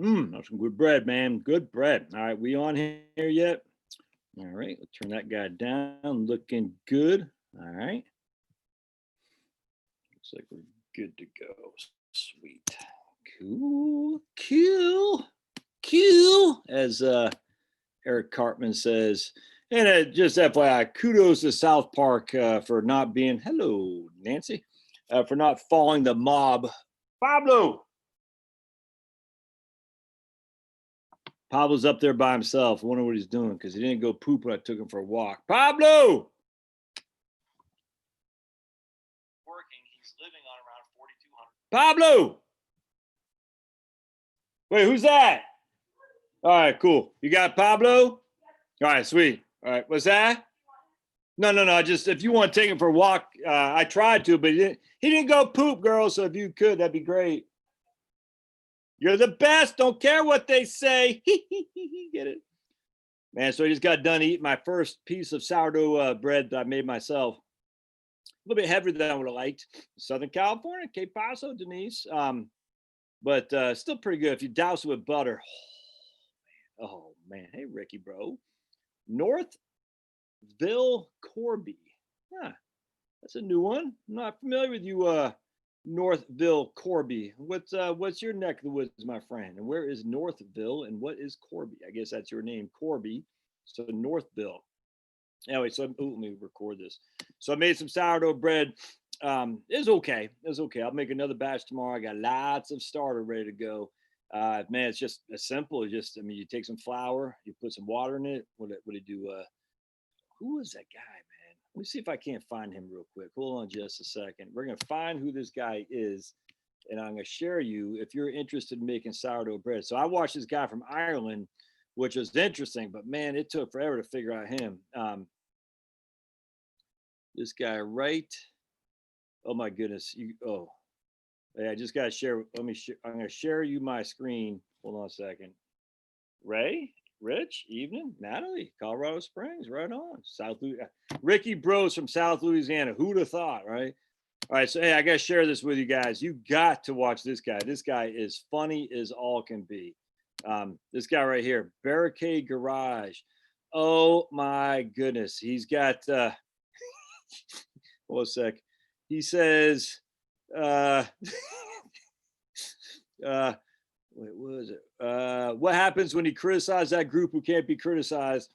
That's some good bread, man. Good bread. All right, we on here yet? All right, let's turn that guy down. Looking good. All right. Looks like we're good to go. Sweet. Cool. As Eric Cartman says. And just FYI, kudos to South Park for not being, hello, Nancy, for not following the mob. Pablo's up there by himself. I wonder what he's doing because he didn't go poop when I took him for a walk. Pablo! Working, he's living on around 4,200. Pablo! Wait, who's that? All right, cool. You got Pablo? All right, sweet. All right, what's that? No. Just if you want to take him for a walk, I tried to, but he didn't go poop, girl. So if you could, that'd be great. You're the best. Don't care what they say. Get it? Man, so I just got done eating my first piece of sourdough bread that I made myself. A little bit heavier than I would have liked. Southern California, Cape Paso, Denise. But still pretty good if you douse it with butter. Oh, man. Hey, Ricky, bro. Northville, Corby. Huh. That's a new one. I'm not familiar with you, Northville, Corby. What's your neck of the woods, my friend? And where is Northville and what is Corby? I guess that's your name, Corby. So Northville. Anyway, so let me record this. So I made some sourdough bread. It's okay. I'll make another batch tomorrow. I got lots of starter ready to go. Man, it's just as simple. You take some flour, you put some water in it. What do you do? Who is that guy, man? Let me see if I can't find him real quick. Hold on just a second. We're going to find who this guy is, and I'm going to share you if you're interested in making sourdough bread. So I watched this guy from Ireland, which was interesting, but man, it took forever to figure out him. This guy, right? Oh my goodness. Yeah, I just got to share. I'm going to share you my screen. Hold on a second. Ray? Rich, evening, Natalie, Colorado Springs, right on. Ricky Bros from South Louisiana. Who'd have thought, right? All right, so hey, I gotta share this with you guys. You got to watch this guy. This guy is funny as all can be. This guy right here, Barricade Garage. Oh my goodness, he's got. Hold a sec. He says. Wait, what was it? What happens when you criticize that group who can't be criticized?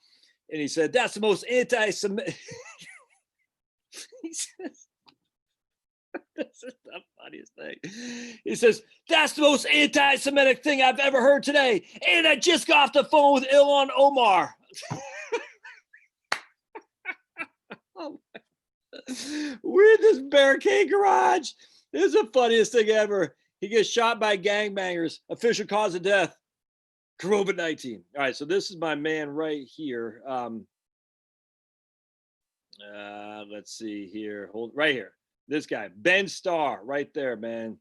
And he said, that's the most anti-Semitic. He says, this is the funniest thing. He says, that's the most anti-Semitic thing I've ever heard today. And I just got off the phone with Ilhan Omar. Oh with this Barricade Garage. This is the funniest thing ever. He gets shot by gangbangers. Official cause of death, COVID-19. All right, so this is my man right here. Let's see here. Hold right here. This guy, Ben Starr, right there, man.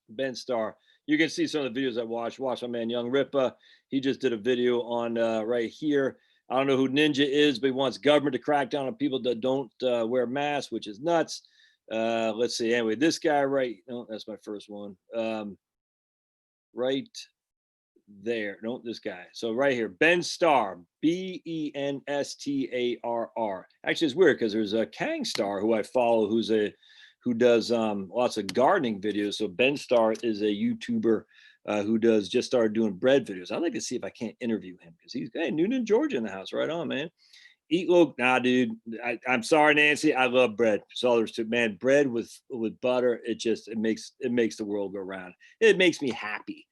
Ben Starr. You can see some of the videos I watched. Watch my man Young Ripa. He just did a video on right here. I don't know who Ninja is, but he wants government to crack down on people that don't wear masks, which is nuts. Let's see. Anyway, this guy right. No, that's my first one. Right there. No, this guy. So right here, Ben Starr, Benstarr. Actually, it's weird because there's a Kang Star who I follow, who does lots of gardening videos. So Ben Starr is a YouTuber who just started doing bread videos. I'd like to see if I can't interview him because he's Noonan, Georgia in the house. Right on, man. Eat low, nah, dude. I'm sorry, Nancy. I love bread. That's all there's to it, man. Bread with butter, it makes the world go round. It makes me happy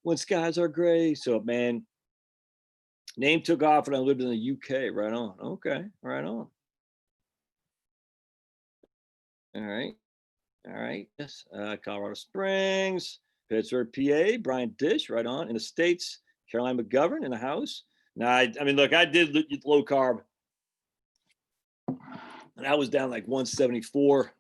when skies are gray. So, man, name took off when I lived in the UK. Right on. Okay, right on. All right. Yes, Colorado Springs, Pittsburgh, PA. Brian Dish, right on. In the States, Caroline McGovern in the house. Now, I mean, look, I did low carb. And I was down like 174.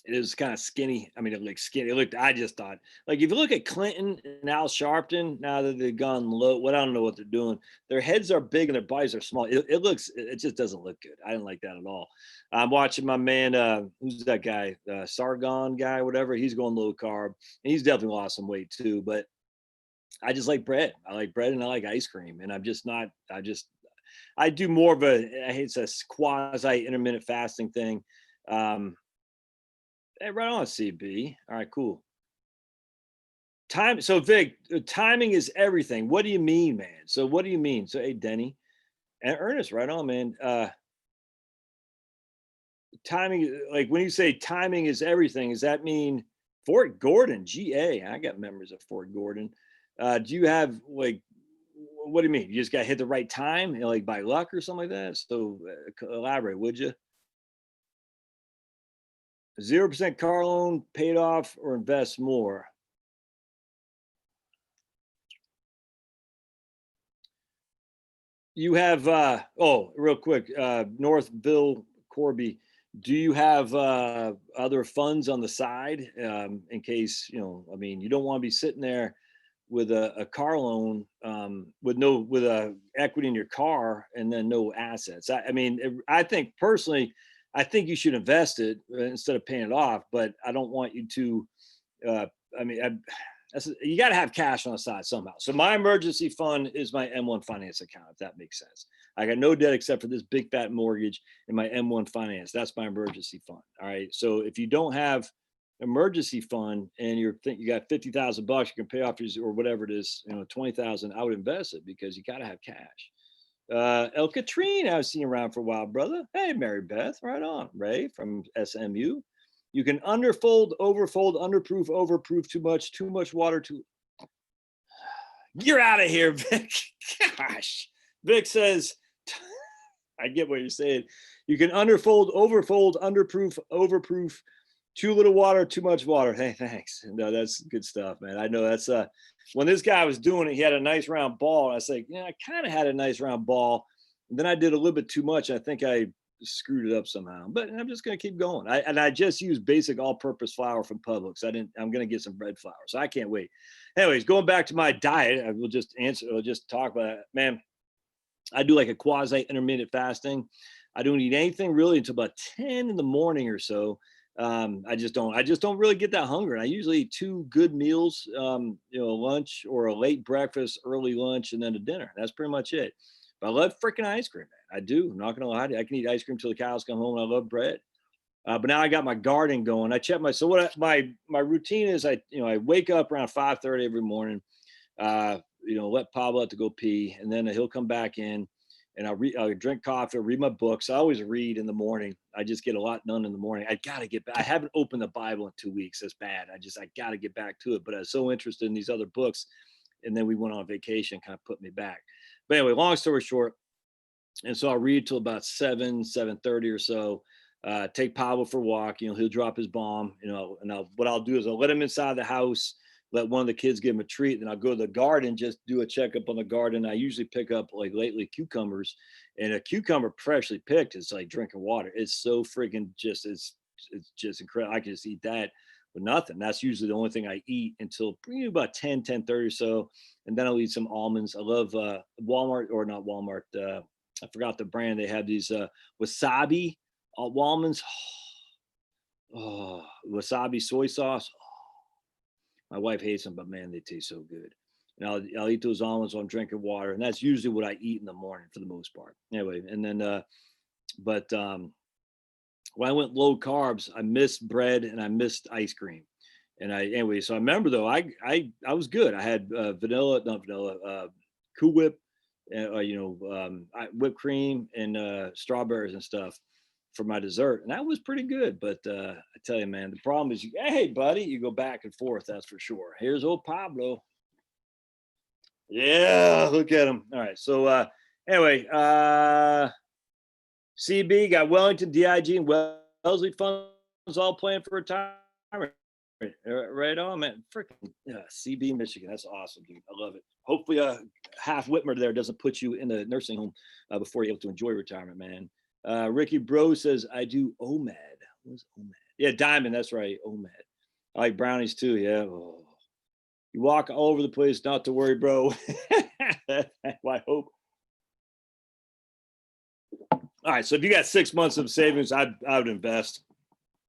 It was kind of skinny. I mean, it looked skinny. I just thought, like, if you look at Clinton and Al Sharpton, now that they've gone low, I don't know what they're doing. Their heads are big and their bodies are small. It just doesn't look good. I didn't like that at all. I'm watching my man, who's that guy? Sargon guy, whatever. He's going low carb. And he's definitely lost some weight too. But I just like bread. I like bread and I like ice cream. And I do more of it's a quasi intermittent fasting thing. Hey, right on, CB. All right, cool. So Vic, timing is everything. What do you mean, man? So what do you mean? So, hey, Denny and Ernest, right on, man. Timing, like when you say timing is everything, does that mean Fort Gordon, GA? I got memories of Fort Gordon. Do you have like, what do you mean? You just got to hit the right time, like by luck or something like that? So elaborate, would you? 0% car loan, paid off, or invest more? You have, real quick, Northville Corby, do you have other funds on the side in case, I mean, you don't want to be sitting there with a car loan with a equity in your car and then no assets. I mean, I think personally, I think you should invest it instead of paying it off, but I don't want you to, I mean, you got to have cash on the side somehow. So my emergency fund is my M1 finance account, if that makes sense. I got no debt except for this big fat mortgage and my M1 finance. That's my emergency fund. All right. So if you don't have emergency fund and you got $50,000 you can pay off or whatever it is, 20,000, I would invest it because you got to have cash. El Katrine, I've seen around for a while, brother. Hey, Mary Beth, right on. Ray from SMU. You can underfold, overfold, underproof, overproof, too much water, You're out of here, Vic. Gosh. Vic says, I get what you're saying. You can underfold, overfold, underproof, overproof, too little water, too much water. Hey, thanks. No, that's good stuff, man. I know that's when this guy was doing it, he had a nice round ball. And I was like, yeah, I kind of had a nice round ball. And then I did a little bit too much. I think I screwed it up somehow, but I'm just going to keep going. I just used basic all-purpose flour from Publix. I'm going to get some bread flour, so I can't wait. Anyways, going back to my diet, I will just talk about it. Man, I do like a quasi intermittent fasting. I don't eat anything really until about 10 in the morning or so. I just don't really get that hungry. And I usually eat 2 good meals, lunch or a late breakfast, early lunch, and then a dinner. That's pretty much it. But I love freaking ice cream, man. I do. I'm not gonna lie to you. I can eat ice cream till the cows come home. And I love bread. But now I got my garden going. I check my routine is I wake up around 5:30 every morning. Let Pablo out to go pee, and then he'll come back in, and I'll drink coffee, read my books. I always read in the morning. I just get a lot done in the morning. I gotta get back. I haven't opened the Bible in 2 weeks. That's bad. I gotta get back to it. But I was so interested in these other books, and then we went on vacation, kind of put me back. But anyway, long story short, and so I'll read till about 7:30 or so. Take Pablo for a walk. He'll drop his bomb. And what I'll do is I'll let him inside the house. Let one of the kids give him a treat. Then I'll go to the garden, just do a checkup on the garden. I usually pick up, like lately, cucumbers, and a cucumber freshly picked is like drinking water. It's so freaking it's just incredible. I can just eat that with nothing. That's usually the only thing I eat until about 10:30 or so. And then I'll eat some almonds. I love Walmart, or not Walmart. I forgot the brand. They have these wasabi almonds. Oh, wasabi soy sauce. My wife hates them, but man, they taste so good. And I'll eat those almonds while I'm drinking water, and that's usually what I eat in the morning for the most part. Anyway, and then, when I went low carbs, I missed bread and I missed ice cream. And so I remember though, I was good. I had Cool Whip, whipped cream and strawberries and stuff for my dessert, and that was pretty good. But I tell you, man, the problem is, hey, buddy, you go back and forth. That's for sure. Here's old Pablo. Yeah, look at him. All right. So anyway, CB got Wellington, DIG, and Wellesley funds all playing for retirement. Right on, man. Freaking CB, Michigan. That's awesome, dude. I love it. Hopefully, half Whitmer there doesn't put you in a nursing home before you're able to enjoy retirement, man. Ricky Bro says, I do OMAD. What's OMAD? Yeah, Diamond. That's right. OMAD. I like brownies too. Yeah. Oh. You walk all over the place. Not to worry, bro. I hope. All right. So if you got 6 months of savings, I would invest.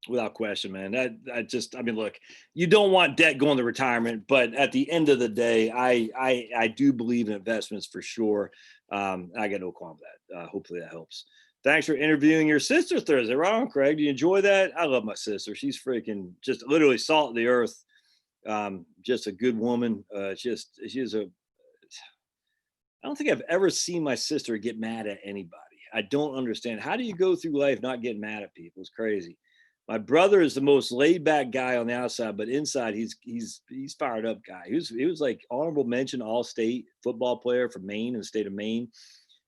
Without question, man. I mean, look, you don't want debt going to retirement, but at the end of the day, I do believe in investments for sure. I got no qualm with that. Hopefully that helps. Thanks for interviewing your sister Thursday. Right on, Craig. Do you enjoy that? I love my sister. She's freaking just literally salt of the earth. Just a good woman. She's a. I don't think I've ever seen my sister get mad at anybody. I don't understand. How do you go through life not getting mad at people? It's crazy. My brother is the most laid back guy on the outside, but inside he's fired up guy. He was like honorable mention All State football player from Maine in the state of Maine.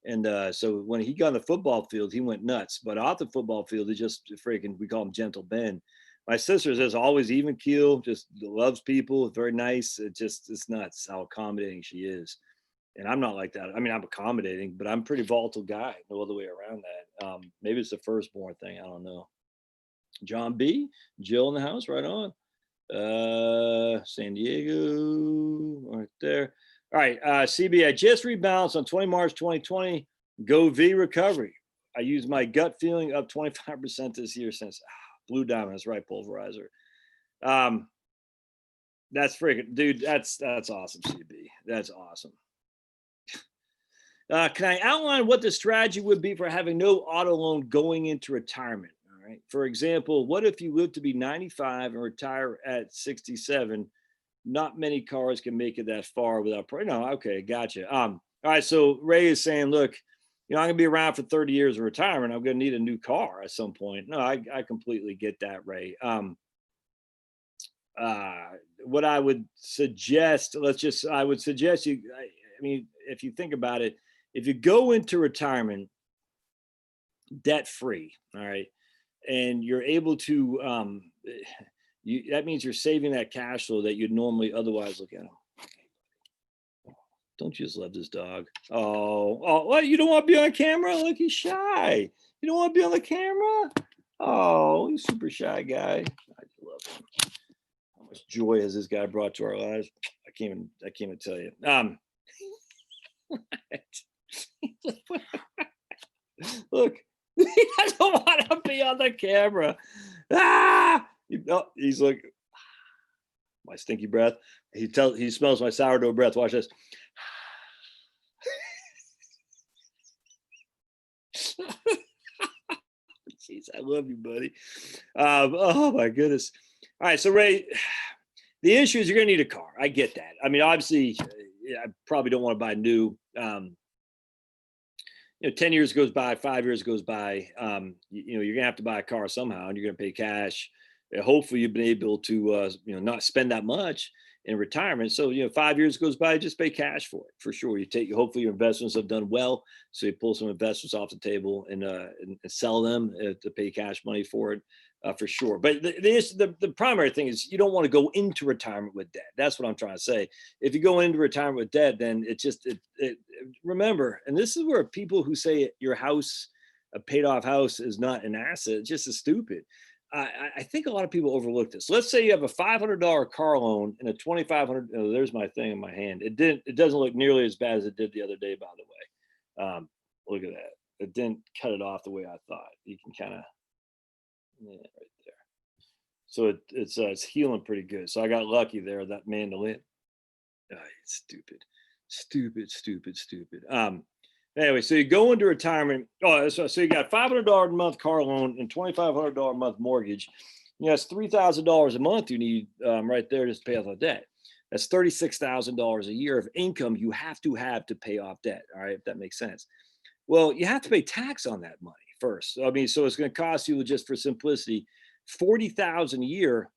And so when he got on the football field, he went nuts. But off the football field, he just freaking, we call him Gentle Ben. My sister is always even keel, just loves people, very nice. It's nuts how accommodating she is. And I'm not like that. I mean, I'm accommodating, but I'm a pretty volatile guy. No other way around that. Maybe it's the firstborn thing. I don't know. John B, Jill in the house, right on. San Diego, right there. All right, CB, I just rebalanced on 20 March 2020. Go V recovery. I used my gut feeling up 25% this year since Blue Diamond. That's right, pulverizer. That's freaking, dude. That's awesome, CB. That's awesome. Can I outline what the strategy would be for having no auto loan going into retirement? All right. For example, what if you live to be 95 and retire at 67? Not many cars can make it that far without. No, okay, gotcha. All right. So Ray is saying, look, I'm gonna be around for 30 years of retirement. I'm gonna need a new car at some point. No, I completely get that, Ray. What I would suggest, I would suggest you. I mean, if you think about it, if you go into retirement debt free, all right, and you're able to, that means you're saving that cash flow that you'd normally otherwise look at. Don't you just love this dog? Oh, what? You don't want to be on camera? Look, he's shy. You don't want to be on the camera? Oh, he's super shy guy. I love him. How much joy has this guy brought to our lives? I can't even tell you. Look, he doesn't want to be on the camera. He's like, my stinky breath. He smells my sourdough breath. Watch this. Jeez, I love you, buddy. Oh my goodness. All right, so Ray, the issue is you're gonna need a car. I get that. I mean, obviously, I probably don't want to buy new. 10 years goes by, 5 years goes by. You're gonna have to buy a car somehow, and you're gonna pay cash. Hopefully, you've been able to, not spend that much in retirement. So, 5 years goes by, just pay cash for it for sure. Hopefully, your investments have done well, so you pull some investments off the table and sell them to pay cash money for it. For sure. But the primary thing is you don't want to go into retirement with debt. That's what I'm trying to say. If you go into retirement with debt, then remember, and this is where people who say your house, a paid off house is not an asset, it's just as stupid. I think a lot of people overlook this. Let's say you have a $500 car loan and a $2,500. Oh, there's my thing in my hand. It doesn't look nearly as bad as it did the other day, by the way. Look at that. It didn't cut it off the way I thought. You can kind of, yeah, right there. So it's healing pretty good. So I got lucky there. That mandolin. Oh, it's stupid. Anyway, so you go into retirement. Oh, so you got $500 a month car loan and $2,500 a month mortgage. That's $3,000 a month you need right there just to pay off the debt. That's $36,000 a year of income you have to pay off debt. All right, if that makes sense. Well, you have to pay tax on that money first. I mean, so it's going to cost you, just for simplicity, $40,000 a year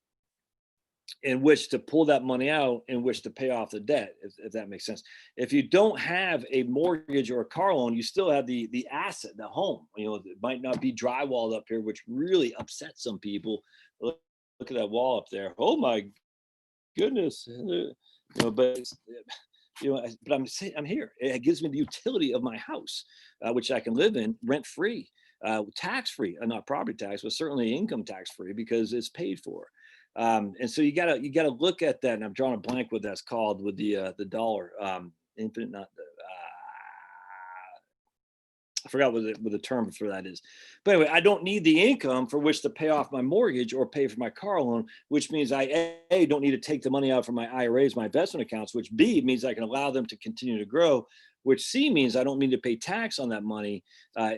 in which to pull that money out, in which to pay off the debt, if that makes sense. If you don't have a mortgage or a car loan, you still have the asset, the home. It might not be drywalled up here, which really upsets some people. Look at that wall up there. Oh my goodness. But I'm here. It gives me the utility of my house, which I can live in rent free, tax free, not property tax, but certainly income tax free because it's paid for. And so you gotta look at that. And I'm drawing a blank what that's called with the dollar, infinite, not the I forgot what the term for that is. But anyway, I don't need the income for which to pay off my mortgage or pay for my car loan, which means I A, don't need to take the money out from my IRAs, my investment accounts, which B means I can allow them to continue to grow, which C means I don't need to pay tax on that money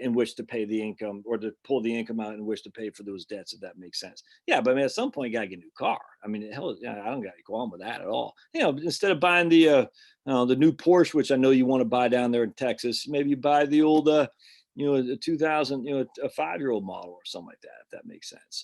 in which to pay the income or to pull the income out in which to pay for those debts, if that makes sense. Yeah, but I mean, at some point, you got to get a new car. I mean, hell, I don't got to go on with that at all. Instead of buying the new Porsche, which I know you want to buy down there in Texas, maybe you buy the old, a 2000, a 5-year-old model or something like that, if that makes sense.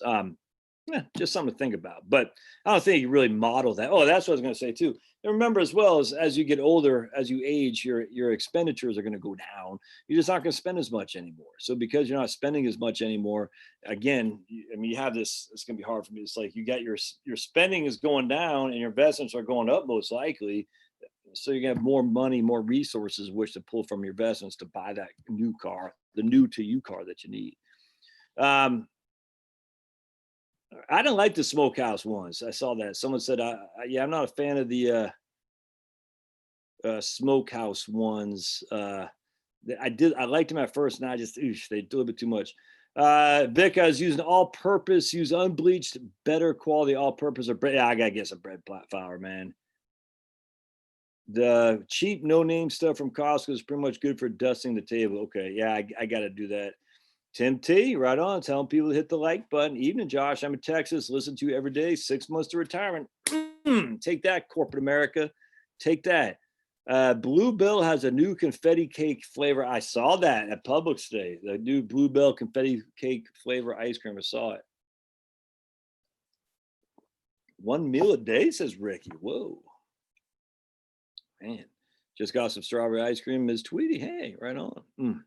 Yeah, just something to think about. But I don't think you really model that. Oh, that's what I was going to say too. And remember as well as you get older, as you age, your expenditures are going to go down. You're just not going to spend as much anymore. So because you're not spending as much anymore, again, I mean, you have this. It's going to be hard for me. It's like you got your spending is going down and your investments are going up most likely. So you have more money, more resources which to pull from your investments to buy that new car, the new to you car that you need. I didn't like the smokehouse ones. I saw that someone said, "Yeah, I'm not a fan of the smokehouse ones." I liked them at first, and I just they do a bit too much. Vic, I was using all-purpose, use unbleached, better quality all-purpose or bread. Yeah, I gotta get some bread flour, man. The cheap no-name stuff from Costco is pretty much good for dusting the table. Okay, yeah, I got to do that. Tim T, right on, telling people to hit the like button. Evening, Josh. I'm in Texas. Listen to you every day. 6 months to retirement. Take that, corporate America. Take that. Bluebell has a new confetti cake flavor. I saw that at Publix today. The new Bluebell confetti cake flavor ice cream. I saw it. 1 meal a day, says Ricky. Whoa. Man, just got some strawberry ice cream, Ms. Tweety. Hey, right on. Man,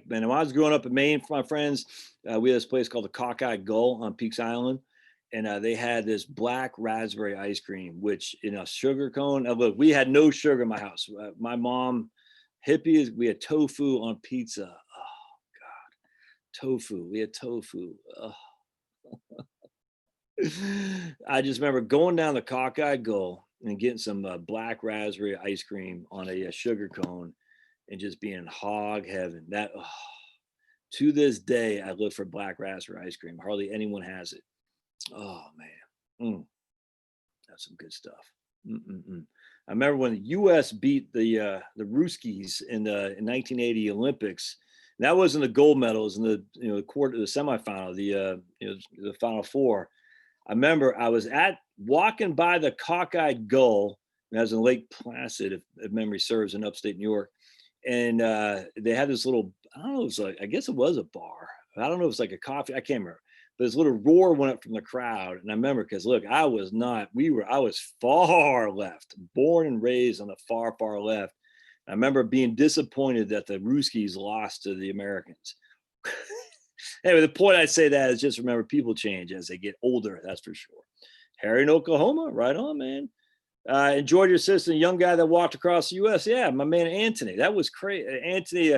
when I was growing up in Maine, for my friends, we had this place called the Cockeye Gull on Peaks Island, and they had this black raspberry ice cream, which in a sugar cone. Look, we had no sugar in my house. My mom, hippies, we had tofu on pizza. Oh God, tofu. We had tofu. Oh. I just remember going down the Cockeye Gull and getting some black raspberry ice cream on a sugar cone and just being in hog heaven. That to this day, I look for black raspberry ice cream. Hardly anyone has it. Oh man, that's some good stuff. I remember when the U.S. beat the Ruskies in the 1980 Olympics. That wasn't the gold medals in the the semifinal, the Final Four. I remember I was walking by the Cockeyed Gull, and that was in Lake Placid, if memory serves, in upstate New York. And they had this little, I don't know, it was like, I guess it was a bar. I don't know if it was like a coffee, I can't remember. But this little roar went up from the crowd. And I remember, because look, I was far left, born and raised on the far, far left. I remember being disappointed that the Ruskies lost to the Americans. Anyway, the point I say that is just remember, people change as they get older. That's for sure. Harry in Oklahoma, right on, man. Enjoyed your sister, the young guy that walked across the U.S. Yeah, my man Anthony. That was crazy. Anthony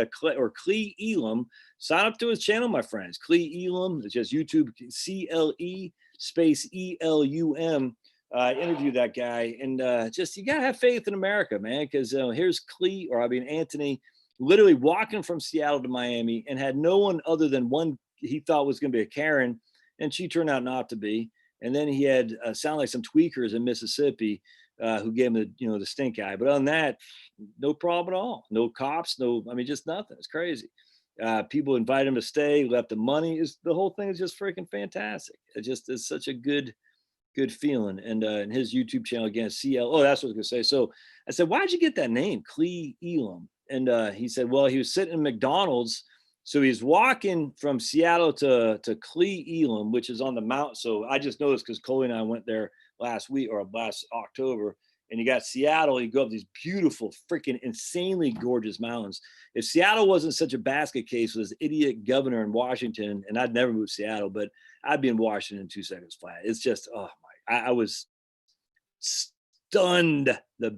Clee Elam. Sign up to his channel, my friends. Clee Elam. It's just YouTube. CLE space ELUM. Interview that guy, and just you gotta have faith in America, man. Because here's Anthony, literally walking from Seattle to Miami, and had no one other than one he thought was going to be a Karen, and she turned out not to be. And then he had sound like some tweakers in Mississippi who gave him the stink eye. But on that, no problem at all. No cops. Just nothing. It's crazy. People invited him to stay, left the money. The whole thing is just freaking fantastic. It's such a good feeling. And in his YouTube channel again, CL. Oh, that's what I was gonna say. So I said, why'd you get that name, Clee Elam? And he said, well, he was sitting in McDonald's. So he's walking from Seattle to Clee Elam, which is on the mountain. So I just noticed because Coley and I went there last October, and you got Seattle, you go up these beautiful, freaking insanely gorgeous mountains. If Seattle wasn't such a basket case with this idiot governor in Washington, and I'd never moved to Seattle, but I'd be in Washington in 2 seconds flat. It's just, oh my, I was stunned the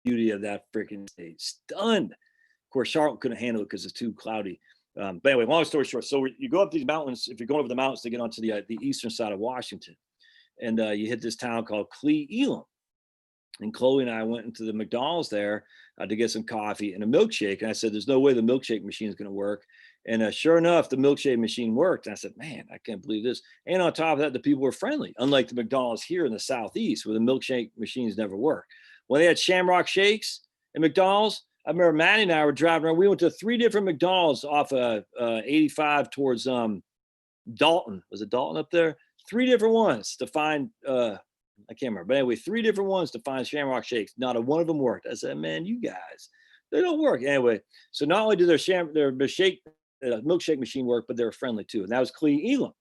beauty of that freaking state. Stunned. Of course, Charlotte couldn't handle it because it's too cloudy. But anyway, long story short, so you go up these mountains. If you're going over the mountains to get onto the eastern side of Washington, and you hit this town called Clee Elam. And Chloe and I went into the McDonald's there to get some coffee and a milkshake. And I said, there's no way the milkshake machine is going to work. And sure enough, the milkshake machine worked. And I said, man, I can't believe this. And on top of that, the people were friendly, unlike the McDonald's here in the Southeast where the milkshake machines never work. When they had Shamrock Shakes at McDonald's, I remember Maddie and I were driving around. We went to 3 different McDonald's off 85 towards Dalton. Was it Dalton up there? 3 different ones to find I can't remember, but anyway, 3 different ones to find Shamrock Shakes. Not a one of them worked. I said, man, you guys, they don't work. Anyway, so not only did their milkshake machine work, but they were friendly too. And that was Clee Elam.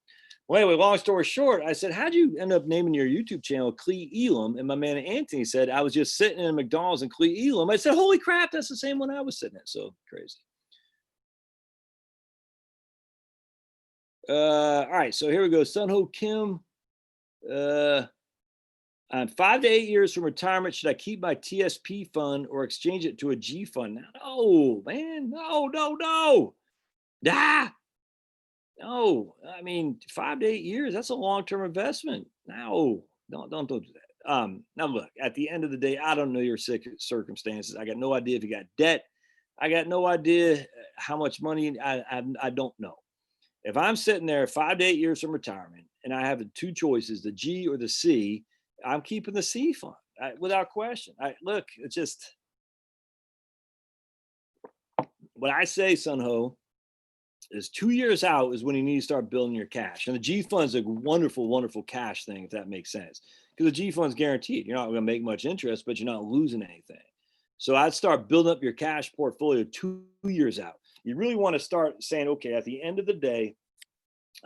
Well, anyway, long story short, I said, how'd you end up naming your YouTube channel Clee Elam? And my man Anthony said, I was just sitting in a McDonald's in Clee Elam. I said, holy crap, that's the same one I was sitting at. So crazy. All right, so here we go. Sunho Kim. I'm 5 to 8 years from retirement. Should I keep my TSP fund or exchange it to a G fund? No, man. No. Ah, no. I mean, 5 to 8 years, that's a long-term investment. No, don't do that. Now look, at the end of the day, I don't know your circumstances. I got no idea if you got debt. I got no idea how much money. I don't know. If I'm sitting there 5 to 8 years from retirement and I have the 2 choices, the G or the C, I'm keeping the C fund without question. Look, it's just what I say, Sunho, is 2 years out is when you need to start building your cash. And the G fund is a wonderful, wonderful cash thing, if that makes sense. Because the G fund's guaranteed. You're not going to make much interest, but you're not losing anything. So I'd start building up your cash portfolio 2 years out. You really want to start saying, okay, at the end of the day,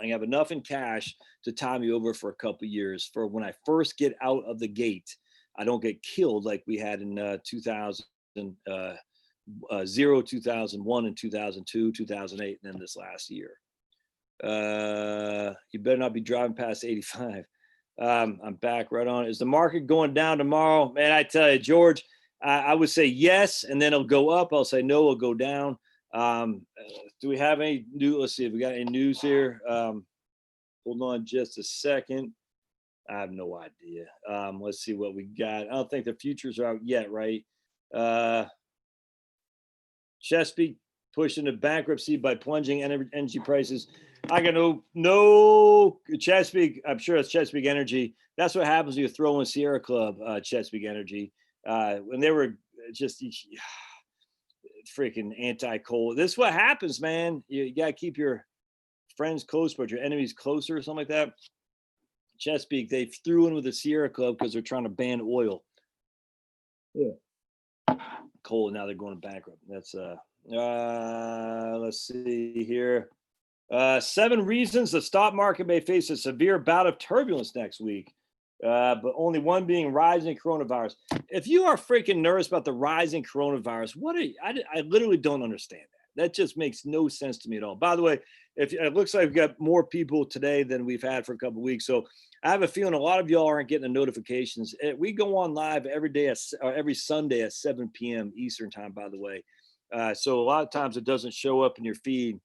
I have enough in cash to tie me over for a couple of years for when I first get out of the gate. I don't get killed like we had in 2000, 2001, and 2002, 2008, and then this last year. You better not be driving past 85. I'm back right on. Is the market going down tomorrow? Man, I tell you, George, I would say yes, and then it'll go up. I'll say no, it'll go down. Do we have any new? Let's see if we got any news here. Hold on just a second. I have no idea. Let's see what we got. I don't think the futures are out yet, right? Chesapeake pushed into bankruptcy by plunging energy prices. I got no Chesapeake. I'm sure it's Chesapeake Energy. That's what happens when you throw in Sierra Club, Chesapeake Energy. When they were just freaking anti-coal. This is what happens, man. You got to keep your friends close, but your enemies closer or something like that. Chesapeake, they threw in with the Sierra Club because they're trying to ban oil. Yeah. Coal, now they're going bankrupt. That's let's see here. 7 reasons the stock market may face a severe bout of turbulence next week. But only one being rising coronavirus. If you are freaking nervous about the rising coronavirus, I literally don't understand that. That just makes no sense to me at all. By the way, if it looks like we've got more people today than we've had for a couple of weeks, so I have a feeling a lot of y'all aren't getting the notifications. We go on live every Sunday at 7 p.m. Eastern time, by the way. So a lot of times it doesn't show up in your feed.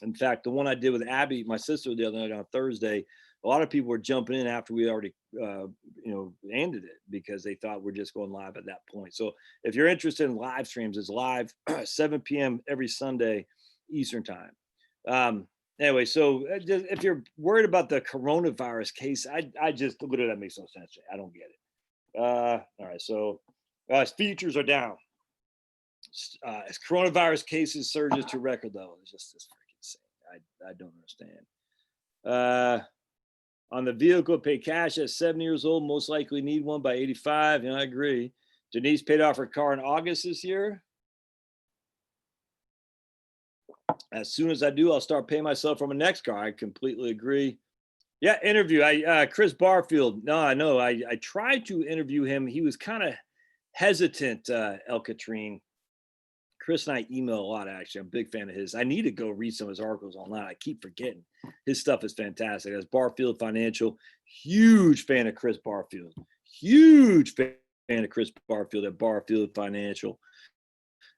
In fact, the one I did with Abby, my sister, the other night on Thursday, a lot of people were jumping in after we already, ended it because they thought we're just going live at that point. So if you're interested in live streams, it's live 7 p.m. every Sunday Eastern time. Anyway, so if you're worried about the coronavirus case, I just literally, that makes no sense. I don't get it. All right, so futures are down. As coronavirus cases surges to record level, it's just this freaking insane. I don't understand. On the vehicle, pay cash at 70 years old, most likely need one by 85. I agree. Denise paid off her car in August this year. As soon as I do, I'll start paying myself for my next car. I completely agree. Yeah, interview. Chris Barfield. No, I know. I tried to interview him. He was kind of hesitant, El Catrine. Chris and I email a lot, actually. I'm a big fan of his. I need to go read some of his articles online. I keep forgetting. His stuff is fantastic. That's Barfield Financial. Huge fan of Chris Barfield. Huge fan of Chris Barfield at Barfield Financial.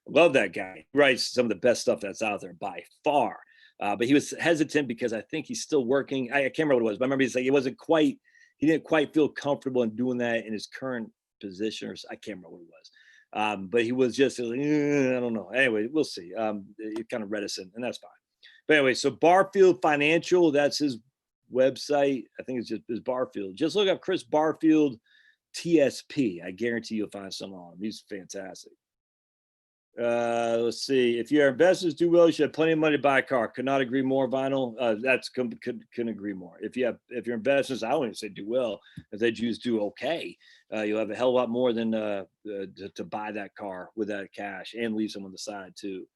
Love that guy. He writes some of the best stuff that's out there by far. But he was hesitant because I think he's still working. I can't remember what it was, but I remember he didn't quite feel comfortable in doing that in his current position, or I can't remember what it was. But he was just like, I don't know. Anyway, we'll see. He's kind of reticent, and that's fine. But anyway, so Barfield Financial, that's his website. I think it's just his Barfield. Just look up Chris Barfield TSP. I guarantee you'll find some on him. He's fantastic. Let's see. If your investors do well, you should have plenty of money to buy a car. Could not agree more, Vinyl. Couldn't agree more. If your investors, I don't even say do well. If they just do okay, you'll have a hell of a lot more than to buy that car with that cash and leave some on the side too.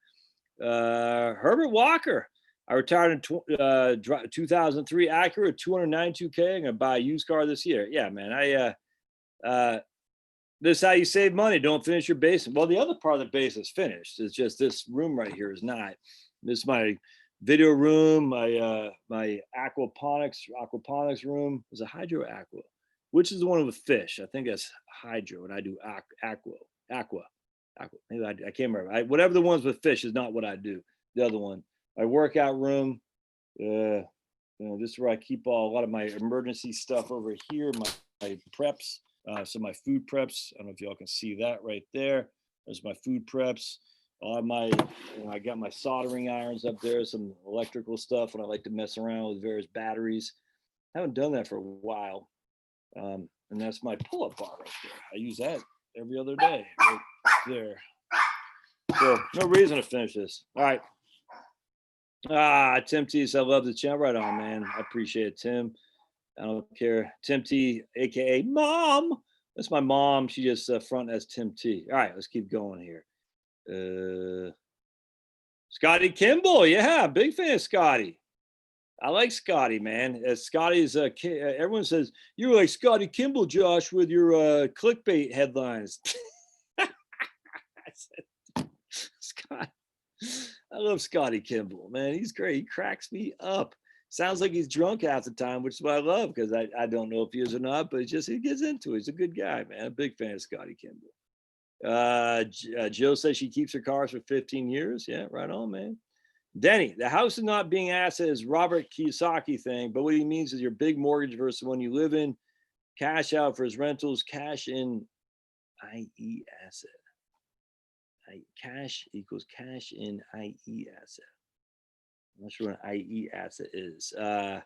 Herbert Walker. I retired in 2003 Acura, 292K. I'm gonna buy a used car this year. Yeah, man. This is how you save money. Don't finish your basement. Well, the other part of the basement is finished. It's just this room right here is not. This is my video room, my aquaponics room. Is a hydro aqua, which is the one with fish. I think that's hydro, and I do aqua. Maybe I can't remember. Whatever the ones with fish is not what I do. The other one, my workout room. This is where I keep a lot of my emergency stuff over here. My preps. So my food preps, I don't know if y'all can see that right there. There's my food preps. All my, I got my soldering irons up there, some electrical stuff when I like to mess around with various batteries. I haven't done that for a while. And that's my pull-up bar right there. I use that every other day right there. So no reason to finish this. All right. Tim T says, I love the channel. Right on, man. I appreciate it, Tim. I don't care. Tim T, aka Mom. That's my mom. She just front as Tim T. All right, let's keep going here. Scotty Kimball, yeah, big fan of Scotty. I like Scotty, man. Scotty's everyone says you're like Scotty Kimball, Josh, with your clickbait headlines. I said, Scott, I love Scotty Kimball, man. He's great. He cracks me up. Sounds like he's drunk half the time, which is what I love, because I don't know if he is or not, but he gets into it. He's a good guy, man. A big fan of Scotty Kimball. Jill says she keeps her cars for 15 years. Yeah, right on, man. Denny, the house is not being asset is Robert Kiyosaki thing, but what he means is your big mortgage versus the one you live in, cash out for his rentals, cash in, i.e. asset. Cash equals cash in, i.e. asset. I'm not sure what an IE asset is. Yeah,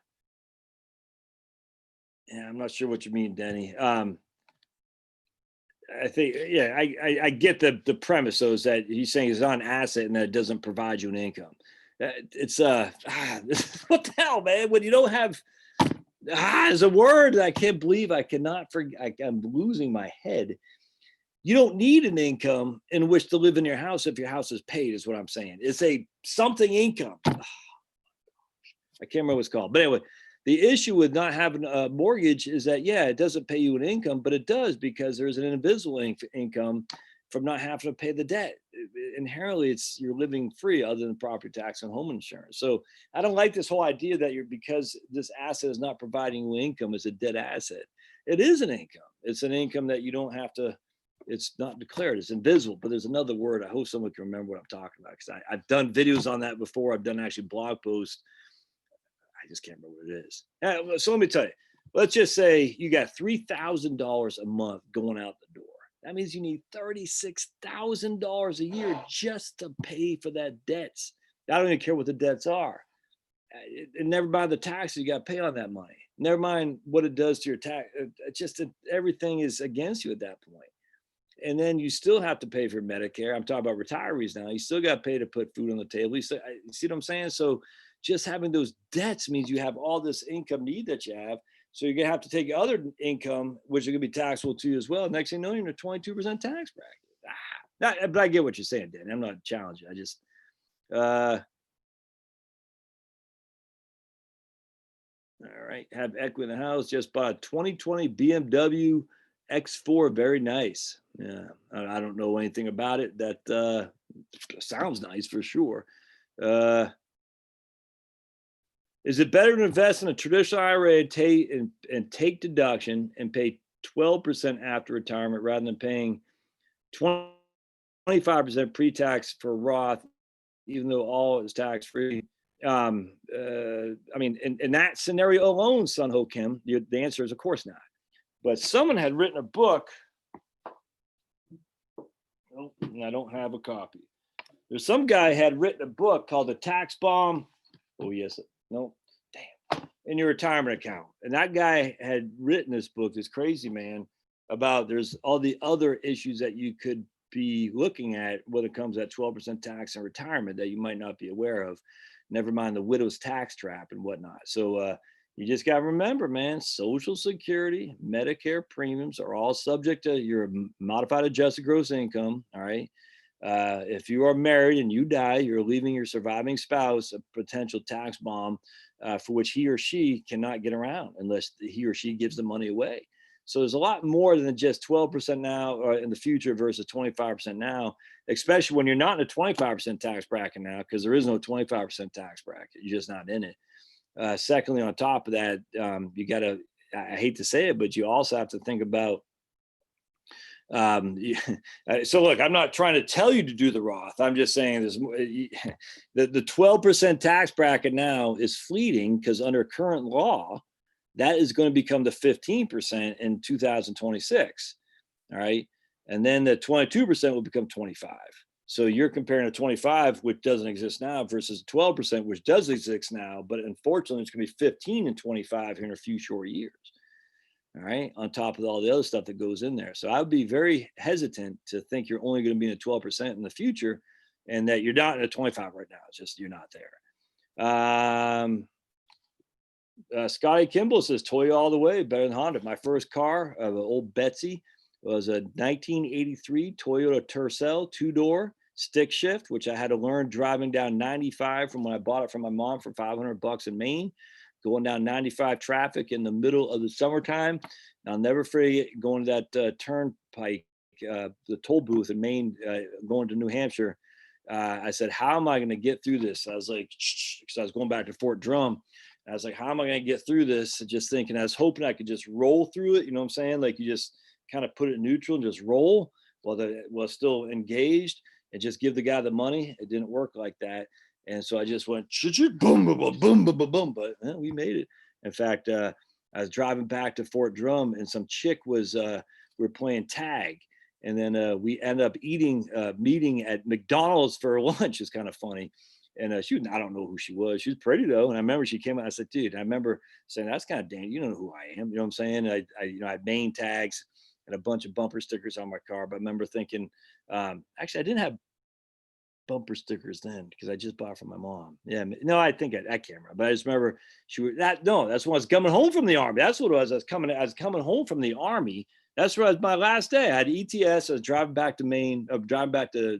I'm not sure what you mean, Denny. I think, yeah, I get the premise, though, is that he's saying it's not an asset and that it doesn't provide you an income. It's what the hell, man? When you don't have is a word that I can't believe I cannot forget. I'm losing my head. You don't need an income in which to live in your house if your house is paid, is what I'm saying. It's a something income. I can't remember what it's called. But anyway, the issue with not having a mortgage is that, yeah, it doesn't pay you an income, but it does because there's an invisible income from not having to pay the debt. Inherently, you're living free other than property tax and home insurance. So I don't like this whole idea that because this asset is not providing you income, it's a dead asset. It is an income. It's an income that you don't have to, it's not declared, it's invisible, but there's another word. I hope someone can remember what I'm talking about, because I've done videos on that before. I've done actually blog posts. I just can't remember what it is. So let me tell you, let's just say you got $3,000 a month going out the door. That means you need $36,000 a year just to pay for that debts. I don't even care what the debts are. And never mind the taxes you got to pay on that money. Never mind what it does to your tax. Just everything is against you at that point. And then you still have to pay for Medicare. I'm talking about retirees now. You still got to pay to put food on the table. You see what I'm saying? So just having those debts means you have all this income need that you have. So you're going to have to take other income, which are going to be taxable to you as well. Next thing you know, you're in a 22% tax bracket. But I get what you're saying, Dan. I'm not challenging. I just, all right. Have equity in the house. Just bought a 2020 BMW X4. Very nice. Yeah. I don't know anything about it. That sounds nice for sure. Is it better to invest in a traditional IRA and take deduction and pay 12% after retirement rather than paying 25% pre-tax for Roth, even though all is tax-free? I mean, in that scenario alone, Sun Ho Kim, the answer is of course not. But someone had written a book Nope, I don't have a copy. There's some guy had written a book called The Tax Bomb. Oh, yes. No, damn. In your retirement account. And that guy had written this book, this crazy man, about there's all the other issues that you could be looking at when it comes to that 12% tax in retirement that you might not be aware of. Never mind the widow's tax trap and whatnot. So you just got to remember, man, Social Security, Medicare premiums are all subject to your modified adjusted gross income. All right. If you are married and you die, you're leaving your surviving spouse a potential tax bomb for which he or she cannot get around unless he or she gives the money away. So there's a lot more than just 12% now or in the future versus 25% now, especially when you're not in a 25% tax bracket now, because there is no 25% tax bracket. You're just not in it. Secondly, on top of that, you got to, I hate to say it, but you also have to think about so look, I'm not trying to tell you to do the Roth. I'm just saying there's the 12% tax bracket now is fleeting because under current law, that is going to become the 15% in 2026. All right. And then the 22% will become 25. So you're comparing a 25, which doesn't exist now, versus 12%, which does exist now. But unfortunately, it's going to be 15 and 25 here in a few short years. All right. On top of all the other stuff that goes in there. So I would be very hesitant to think you're only going to be in a 12% in the future and that you're not in a 25 right now. It's just you're not there. Scotty Kimball says Toyota all the way, better than Honda. My first car, an old Betsy, was a 1983 Toyota Tercel 2-door stick shift, which I had to learn driving down 95 from when I bought it from my mom for $500 in Maine, going down 95 traffic in the middle of the summertime. I'll never forget going to that turnpike, the toll booth in Maine, going to New Hampshire. I said, how am I going to get through this? I was like, because I was going back to Fort Drum. I was like, how am I going to get through this? Just thinking, I was hoping I could just roll through it. You know what I'm saying? Like you just kind of put it in neutral and just roll while it was still engaged and just give the guy the money. It didn't work like that. And so I just went, boom, boom, boom, boom, boom, boom. But we made it. In fact, I was driving back to Fort Drum and some chick was, we were playing tag. And then we ended up meeting at McDonald's for lunch. It's kind of funny. And I don't know who she was. She was pretty though. And I remember she came out, I said, dude, I remember saying, that's kind of dangerous. You don't know who I am. You know what I'm saying? I I had main tags and a bunch of bumper stickers on my car. But I remember thinking, actually, I didn't have bumper stickers then because I just bought from my mom. Yeah, no, I think I can't remember. But I just remember that's when I was coming home from the Army. That's what it was. I was coming home from the Army. That's where my last day. I had ETS. I was driving back to Maine, driving back to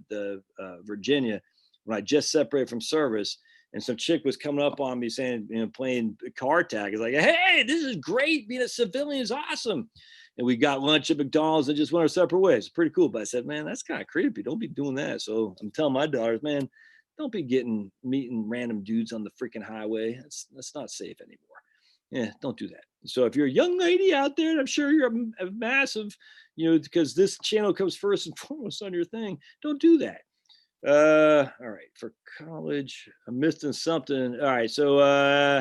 Virginia when I just separated from service. And some chick was coming up on me saying, playing car tag. It's like, hey, this is great. Being a civilian is awesome. And we got lunch at McDonald's and just went our separate ways. It's pretty cool. But I said, man, that's kind of creepy. Don't be doing that. So I'm telling my daughters, man, don't be meeting random dudes on the freaking highway. That's not safe anymore. Yeah, don't do that. So if you're a young lady out there, and I'm sure you're a massive, because this channel comes first and foremost on your thing, don't do that. All right, for college, I'm missing something. All right, so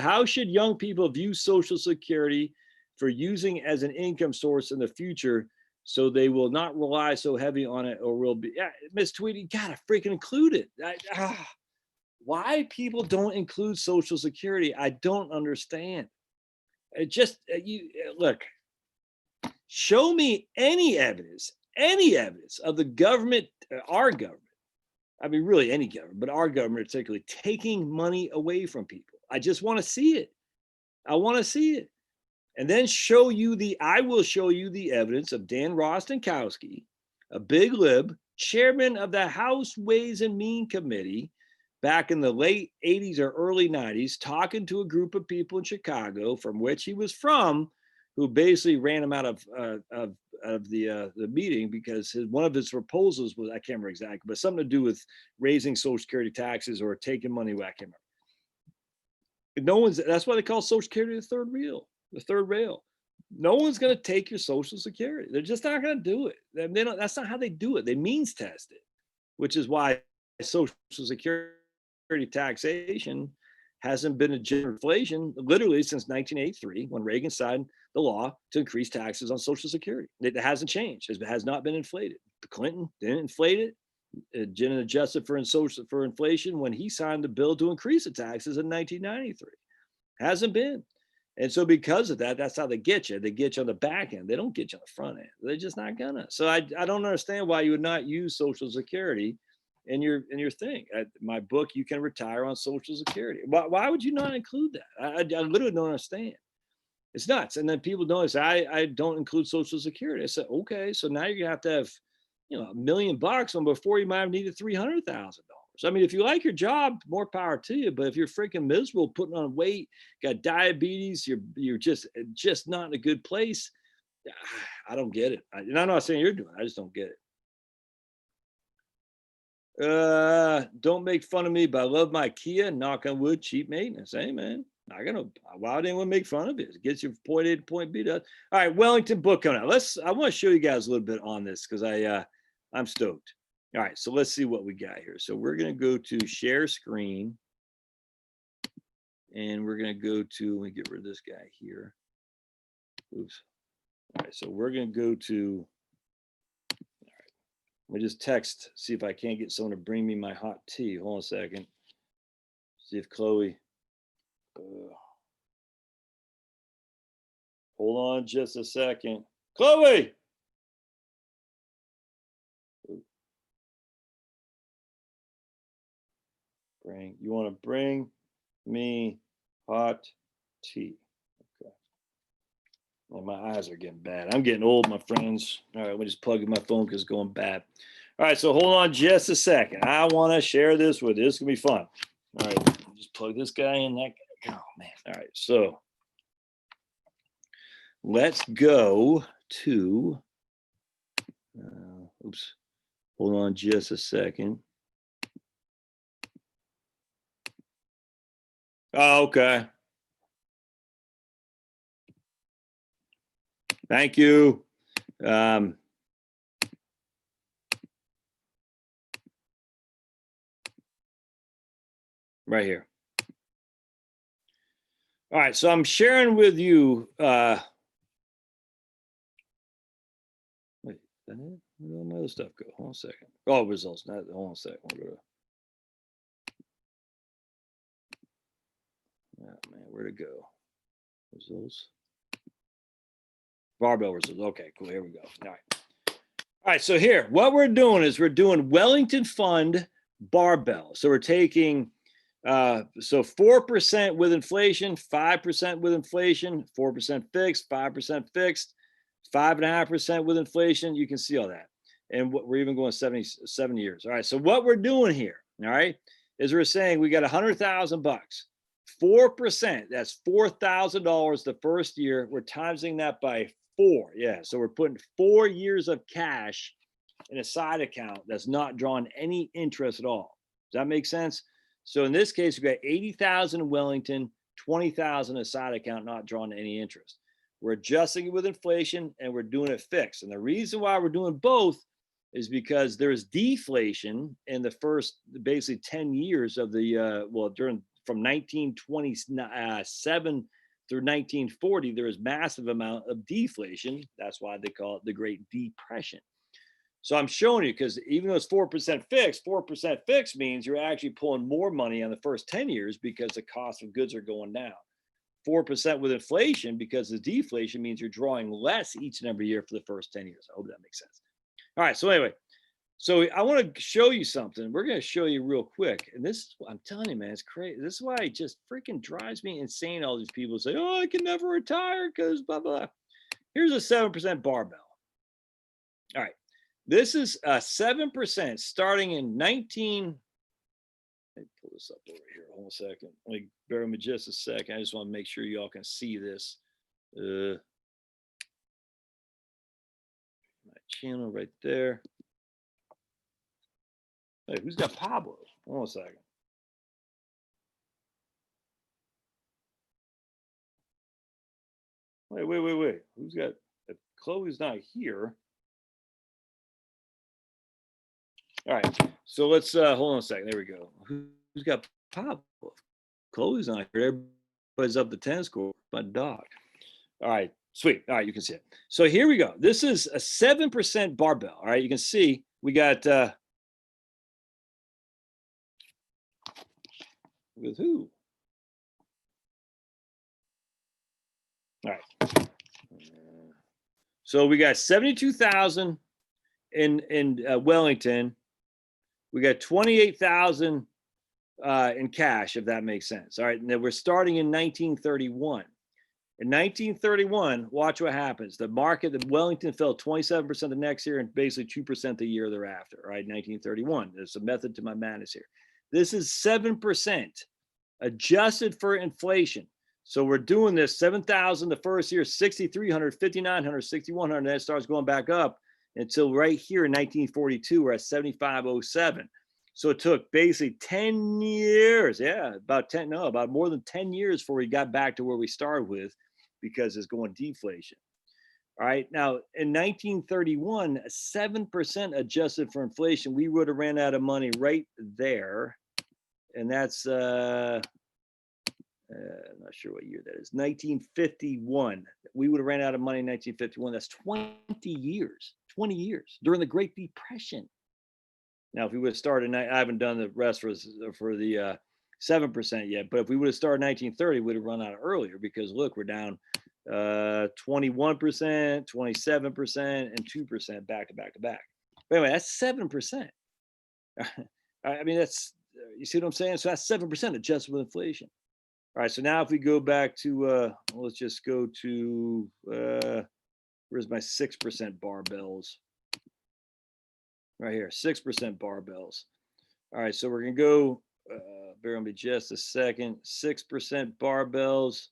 how should young people view Social Security for using as an income source in the future so they will not rely so heavy on it or will be, Miss Tweety, gotta freaking include it. Why people don't include Social Security, I don't understand. It just, look, show me any evidence of the government, our government, I mean, really any government, but our government particularly, taking money away from people. I just want to see it. I want to see it. And then I will show you the evidence of Dan Rostenkowski, a big lib, chairman of the House Ways and Means Committee back in the late 80s or early 90s, talking to a group of people in Chicago from which he was from, who basically ran him out of the meeting because one of his proposals was, I can't remember exactly, but something to do with raising Social Security taxes or taking money away. I can't remember. That's why they call Social Security the third rail. No one's going to take your Social Security. They're just not going to do it. That's not how they do it. They means test it, which is why Social Security taxation hasn't been a general inflation literally since 1983 when Reagan signed the law to increase taxes on Social Security. It hasn't changed. It has not been inflated. Clinton didn't inflate it. It didn't adjust it for inflation when he signed the bill to increase the taxes in 1993. Hasn't been. And so because of that, that's how they get you. They get you on the back end. They don't get you on the front end. They're just not gonna. So I don't understand why you would not use Social Security in your thing. My book, you can retire on Social Security. Why would you not include that? I literally don't understand. It's nuts. And then people don't say, I don't include Social Security. I said, okay, so now you're gonna have $1 million when before you might have needed $300,000. I mean, if you like your job, more power to you. But if you're freaking miserable, putting on weight, got diabetes, you're just not in a good place. I don't get it. And I'm not saying you're doing it. I just don't get it. Don't make fun of me, but I love my Kia. Knock on wood, cheap maintenance. Hey, man. Why would anyone make fun of it? It gets you from point A to point B. All right, Wellington book coming out. I want to show you guys a little bit on this because I'm stoked. All right, so let's see what we got here. So we're going to go to share screen. And we're going to go to, let me get rid of this guy here. Oops. All right, so we're going to go to, all right, let me just text, see if I can't get someone to bring me my hot tea. Hold on a second. See if Chloe, hold on just a second. Chloe! You want to bring me hot tea. Okay. Well, my eyes are getting bad. I'm getting old, my friends. All right, let me just plug in my phone because it's going bad. All right, so hold on just a second. I want to share this with you. This is going to be fun. All right, just plug this guy in. Oh, man. All right, so let's go to, oops, hold on just a second. Oh, okay. Thank you. Right here. All right, so I'm sharing with you. Wait, where did my other stuff go? Hold on a second. Oh, results. Hold on a second. Oh, man, where'd it go? Results. Barbell results. Okay, cool. Here we go. All right. All right. So here, what we're doing is we're doing Wellington Fund barbell. So we're taking so 4% with inflation, 5% with inflation, 4% fixed, 5% fixed, 5.5% with inflation. You can see all that. And we're even going 7 years. All right. So what we're doing here, all right, is we're saying we got $100,000. 4%, that's $4,000 the first year. We're timesing that by 4. Yeah, so we're putting 4 years of cash in a side account that's not drawing any interest at all. Does that make sense? So in this case, we got 80,000 in Wellington, 20,000 in a side account, not drawing any interest. We're adjusting it with inflation and we're doing it fixed. And the reason why we're doing both is because there's deflation in the first basically 10 years of the from 1927 through 1940, there was massive amount of deflation. That's why they call it the Great Depression. So I'm showing you because even though it's 4% fixed means you're actually pulling more money on the first 10 years because the cost of goods are going down. 4% with inflation because the deflation means you're drawing less each and every year for the first 10 years. I hope that makes sense. All right. So anyway, so I want to show you something. We're going to show you real quick. And this, I'm telling you, man, it's crazy. This is why it just freaking drives me insane. All these people say, oh, I can never retire because blah, blah. Here's a 7% barbell. All right. This is a 7% starting in 19. Let me pull this up over here. Hold on a second. Let me bear with me just a second. I just want to make sure y'all can see this. My channel right there. Hey, who's got Pablo? Hold on a second. Wait. Who's got, if Chloe's not here. All right. So let's hold on a second. There we go. Who's got Pablo? Chloe's not here. Everybody's up the tennis court. My dog. All right. Sweet. All right, you can see it. So here we go. This is a 7% barbell. All right, you can see we got with who? All right. So we got 72,000 in Wellington. We got 28,000 in cash, if that makes sense. All right, and then we're starting in 1931. In 1931, watch what happens. The market, the Wellington fell 27% the next year and basically 2% the year thereafter, right? 1931. There's a method to my madness here. This is 7% adjusted for inflation. So we're doing this 7,000 the first year, 6,300, 5,900, 6,100, and then it starts going back up until right here in 1942, we're at 7,507. So it took basically 10 years, about more than 10 years before we got back to where we started with, because it's going deflation. All right, now in 1931, 7% adjusted for inflation, we would have ran out of money right there. And that's, I'm not sure what year that is, 1951. We would have ran out of money in 1951. That's 20 years during the Great Depression. Now, if we would have started, I haven't done the rest for the 7% yet, but if we would have started 1930, we would have run out earlier, because look, we're down 21%, 27%, and 2% back to back to back. But anyway, that's 7%. I mean, that's, you see what I'm saying? So that's 7% adjusted with inflation. All right, so now if we go back to, let's just go to, where's my 6% barbells? Right here, 6% barbells. All right, so we're gonna go, bear with me just a second, 6% barbells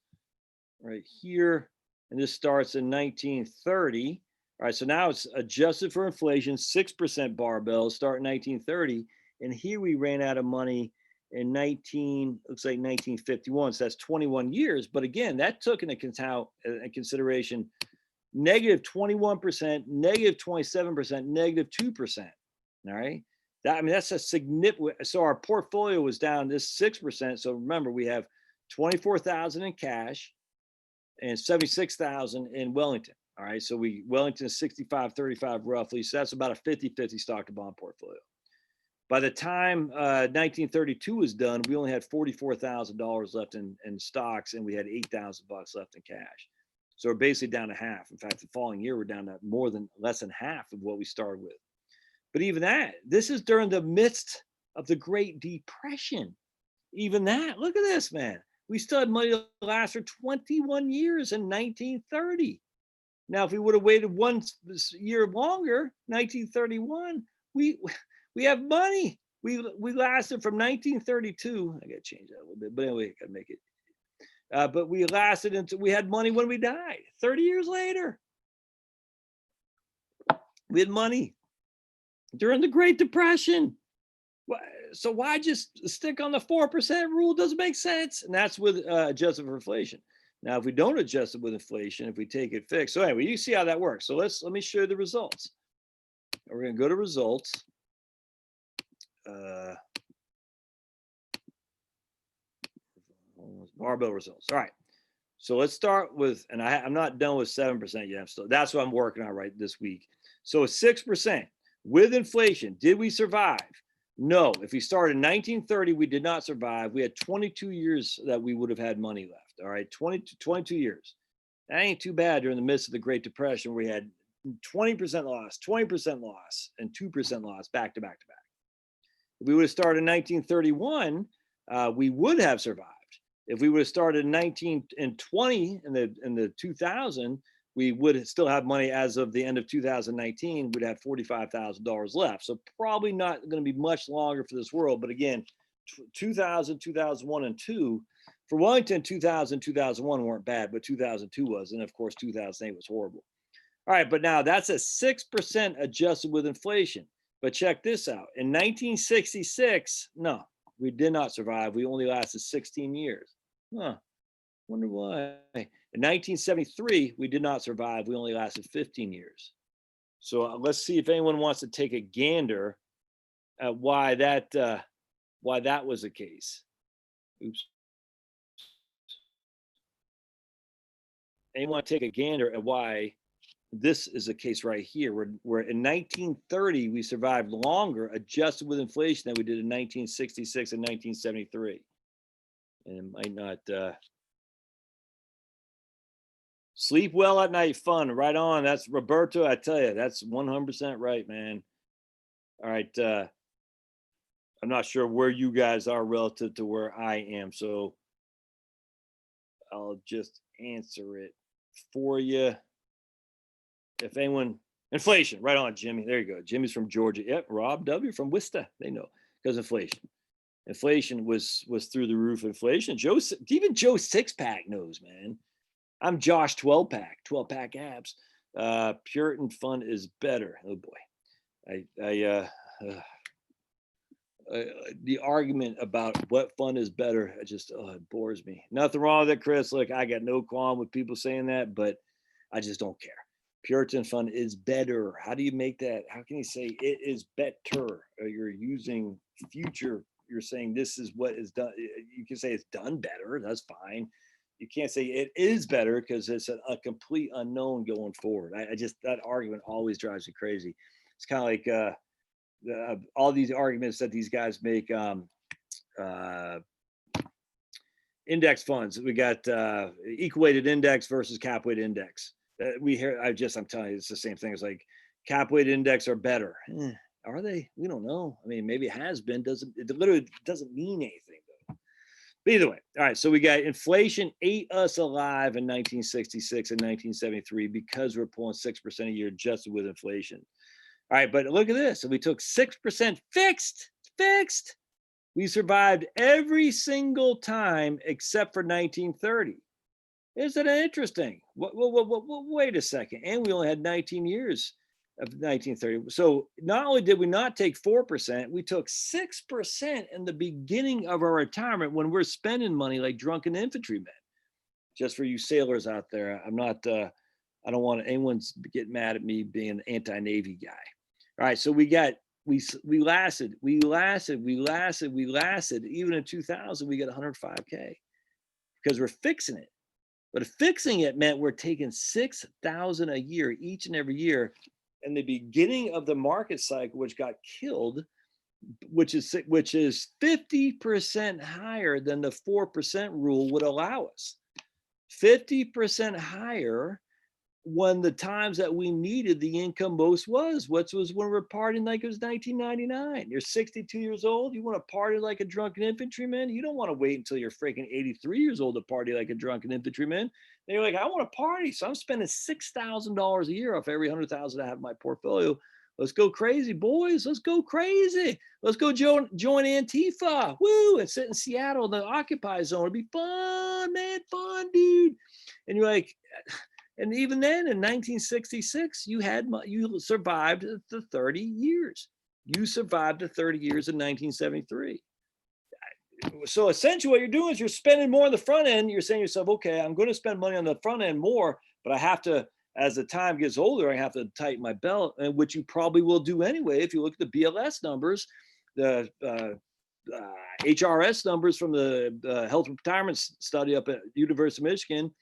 right here. And this starts in 1930. All right, so now it's adjusted for inflation, 6% barbells start in 1930. And here we ran out of money in looks like 1951. So that's 21 years. But again, that took into consideration negative 21%, negative 27%, negative 2%. All right. That's a significant. So our portfolio was down this 6%. So remember, we have 24,000 in cash and 76,000 in Wellington. All right. So Wellington is 65-35 roughly. So that's about a 50-50 stock to bond portfolio. By the time 1932 was done, we only had $44,000 left in stocks, and we had $8,000 left in cash. So we're basically down to half. In fact, the following year, we're down to less than half of what we started with. But even that, this is during the midst of the Great Depression. Even that, look at this, man. We still had money to last for 21 years in 1930. Now, if we would have waited 1 year longer, 1931, we have money. We lasted from 1932. I got to change that a little bit, but anyway, I got to make it. But we lasted until we had money when we died. 30 years later, we had money during the Great Depression. So why just stick on the 4% rule? Doesn't make sense. And that's with adjusted for inflation. Now, if we don't adjust it with inflation, if we take it fixed. So anyway, you see how that works. So let me show you the results. We're going to go to results. Barbell results. All right. So let's start with, and I'm not done with 7% yet. That's what I'm working on right this week. So 6% with inflation. Did we survive? No. If we started in 1930, we did not survive. We had 22 years that we would have had money left. All right. 22 years. That ain't too bad during the midst of the Great Depression, where we had 20% loss, 20% loss, and 2% loss back to back to back. If we would have started in 1931, we would have survived. If we would have started in 1920 in the 2000, we would still have money as of the end of 2019. We'd have $45,000 left. So probably not going to be much longer for this world. But again, 2000, 2001, and 2. For Wellington, 2000, 2001 weren't bad, but 2002 was. And of course, 2008 was horrible. All right, but now that's a 6% adjusted with inflation. But check this out. In 1966, no, we did not survive. We only lasted 16 years. Huh. Wonder why. In 1973, we did not survive. We only lasted 15 years. So let's see if anyone wants to take a gander at why that was the case. Oops. and you want to take a gander at why this is a case right here, where in 1930 we survived longer adjusted with inflation than we did in 1966 and 1973. And it might not sleep well at night. Fun, right on. That's Roberto. I tell you, that's 100% right, man. All right. I'm not sure where you guys are relative to where I am, so I'll just answer it for you. If anyone, inflation, right on, Jimmy. There you go. Jimmy's from Georgia. Yep, Rob W. from Worcester. They know because inflation. Inflation was through the roof. Inflation. Even Joe Sixpack knows, man. I'm Josh 12 pack abs. Puritan fun is better. Oh boy, the argument about what fun is better, it bores me. Nothing wrong with it, Chris. Look, I got no qualm with people saying that, but I just don't care. Puritan fun is better. How do you make that? How can you say it is better? You're using future. You're saying this is what is done. You can say it's done better. That's fine. You can't say it is better because it's a complete unknown going forward. That argument always drives me crazy. It's kind of like all these arguments that these guys make. Index funds. We got equal weighted index versus cap weighted index. We hear. I'm telling you, it's the same thing. It's like cap weighted index are better. Are they? We don't know. I mean, maybe it has been. It literally doesn't mean anything though. But either way, all right. So we got inflation ate us alive in 1966 and 1973 because we're pulling 6% a year adjusted with inflation. All right, but look at this. So we took 6% fixed. We survived every single time except for 1930. Isn't it interesting? Wait a second. And we only had 19 years of 1930. So not only did we not take 4%, we took 6% in the beginning of our retirement when we're spending money like drunken infantrymen. Just for you sailors out there, I don't want anyone to get mad at me being an anti-Navy guy. All right, so we lasted. Even in 2000, we got 105K because we're fixing it. But fixing it meant we're taking 6,000 a year each and every year. In the beginning of the market cycle, which got killed, which is 50% higher than the 4% rule would allow us. 50% higher when the times that we needed the income most which was when we're partying like it was 1999. You're 62 years old. You want to party like a drunken infantryman? You don't want to wait until you're freaking 83 years old to party like a drunken infantryman. And you're like, I want to party. So I'm spending $6,000 a year off every 100,000 I have in my portfolio. Let's go crazy, boys. Let's go crazy. Let's go join Antifa. Woo! And sit in Seattle in the Occupy zone. It'd be fun, man. Fun, dude. And you're like, and even then, in 1966, you survived the 30 years. You survived the 30 years in 1973. So essentially, what you're doing is you're spending more on the front end. You're saying to yourself, okay, I'm going to spend money on the front end more, but I have to, as the time gets older, I have to tighten my belt, which you probably will do anyway. If you look at the BLS numbers, the HRS numbers from the Health Retirement Study up at University of Michigan,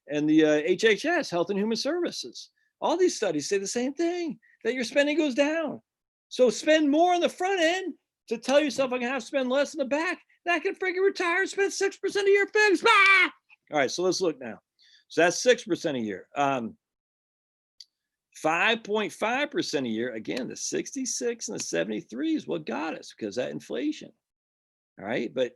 and the HHS, Health and Human Services. All these studies say the same thing, that your spending goes down. So spend more on the front end to tell yourself I can have to spend less in the back. That can freaking retire and spend 6% a year fixed. Ah! All right, so let's look now. So that's 6% a year. 5.5% a year. Again, the 66 and the 73 is what got us because of that inflation. All right, but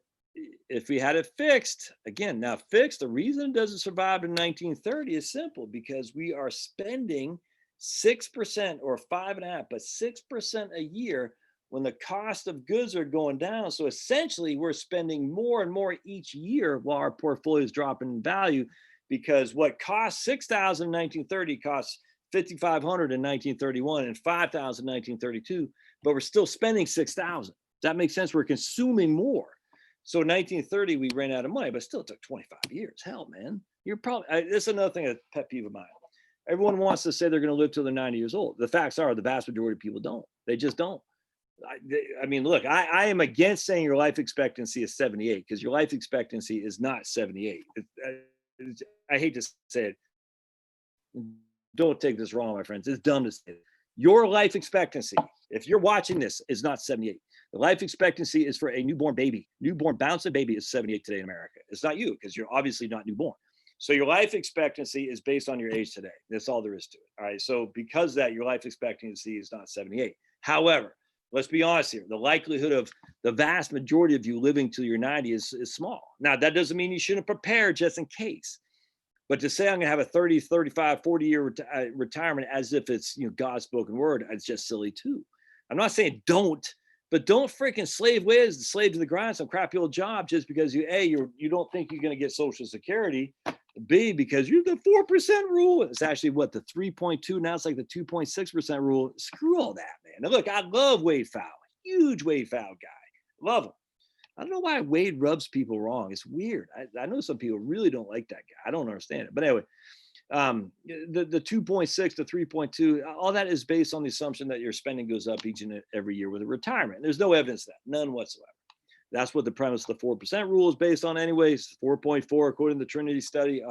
if we had it fixed, again, now fixed, the reason it doesn't survive in 1930 is simple because we are spending 6% or 5.5%, but 6% a year when the cost of goods are going down. So essentially, we're spending more and more each year while our portfolio is dropping in value because what cost $6,000 in 1930 costs $5,500 in 1931 and $5,000 in 1932, but we're still spending $6,000. Does that make sense? We're consuming more. So in 1930, we ran out of money, but still it took 25 years. Hell, man. You're probably, this is another thing, a pet peeve of mine. Everyone wants to say they're going to live till they're 90 years old. The facts are the vast majority of people don't. They just don't. I mean, look, I am against saying your life expectancy is 78 because your life expectancy is not 78. I hate to say it. don't take this wrong, my friends. It's dumb to say it. Your life expectancy, if you're watching this, is not 78. The life expectancy is for a newborn baby. Newborn bouncing baby is 78 today in America. It's not you because you're obviously not newborn. So your life expectancy is based on your age today. That's all there is to it. All right. So because that, your life expectancy is not 78. However, let's be honest here. The likelihood of the vast majority of you living till you're 90 is small. Now, that doesn't mean you shouldn't prepare just in case. But to say I'm going to have a 30, 35, 40-year retirement as if it's, God's spoken word, it's just silly too. I'm not saying don't, but don't freaking slave to the grind, some crappy old job just because you don't think you're going to get Social Security. B, because you're the 4% rule. It's actually what, the 3.2, now it's like the 2.6% rule. Screw all that, man. Now look, I love Wade Fowle, huge Wade Fowle guy. Love him. I don't know why Wade rubs people wrong. It's weird. I know some people really don't like that guy. I don't understand it. But anyway, the 2.6 to 3.2, all that is based on the assumption that your spending goes up each and every year with a retirement. There's no evidence of that, none whatsoever. That's what the premise of the 4% rule is based on anyways. 4.4 according to the Trinity study.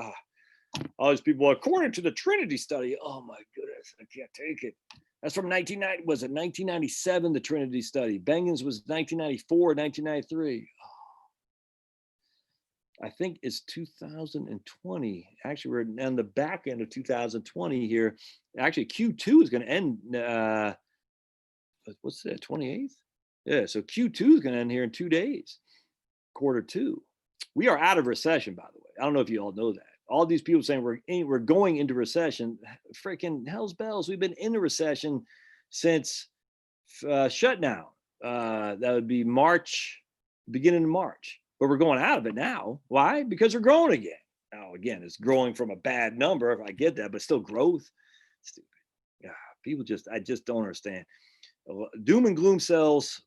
All these people, according to the Trinity study. Oh my goodness, I can't take it. That's from 1990. Was it 1997? The Trinity study. Bengen's was 1994, 1993. I think it's 2020. Actually, we're on the back end of 2020 here. Actually, Q2 is going to end. What's that? 28th. Yeah, so Q2 is going to end here in 2 days, quarter two. We are out of recession, by the way. I don't know if you all know that. All these people saying we're going into recession, freaking hell's bells. We've been in a recession since shutdown. That would be March, beginning of March. But we're going out of it now. Why? Because we're growing again. Now, again, it's growing from a bad number, if I get that, but still growth. Stupid. People I just don't understand. Doom and gloom sells.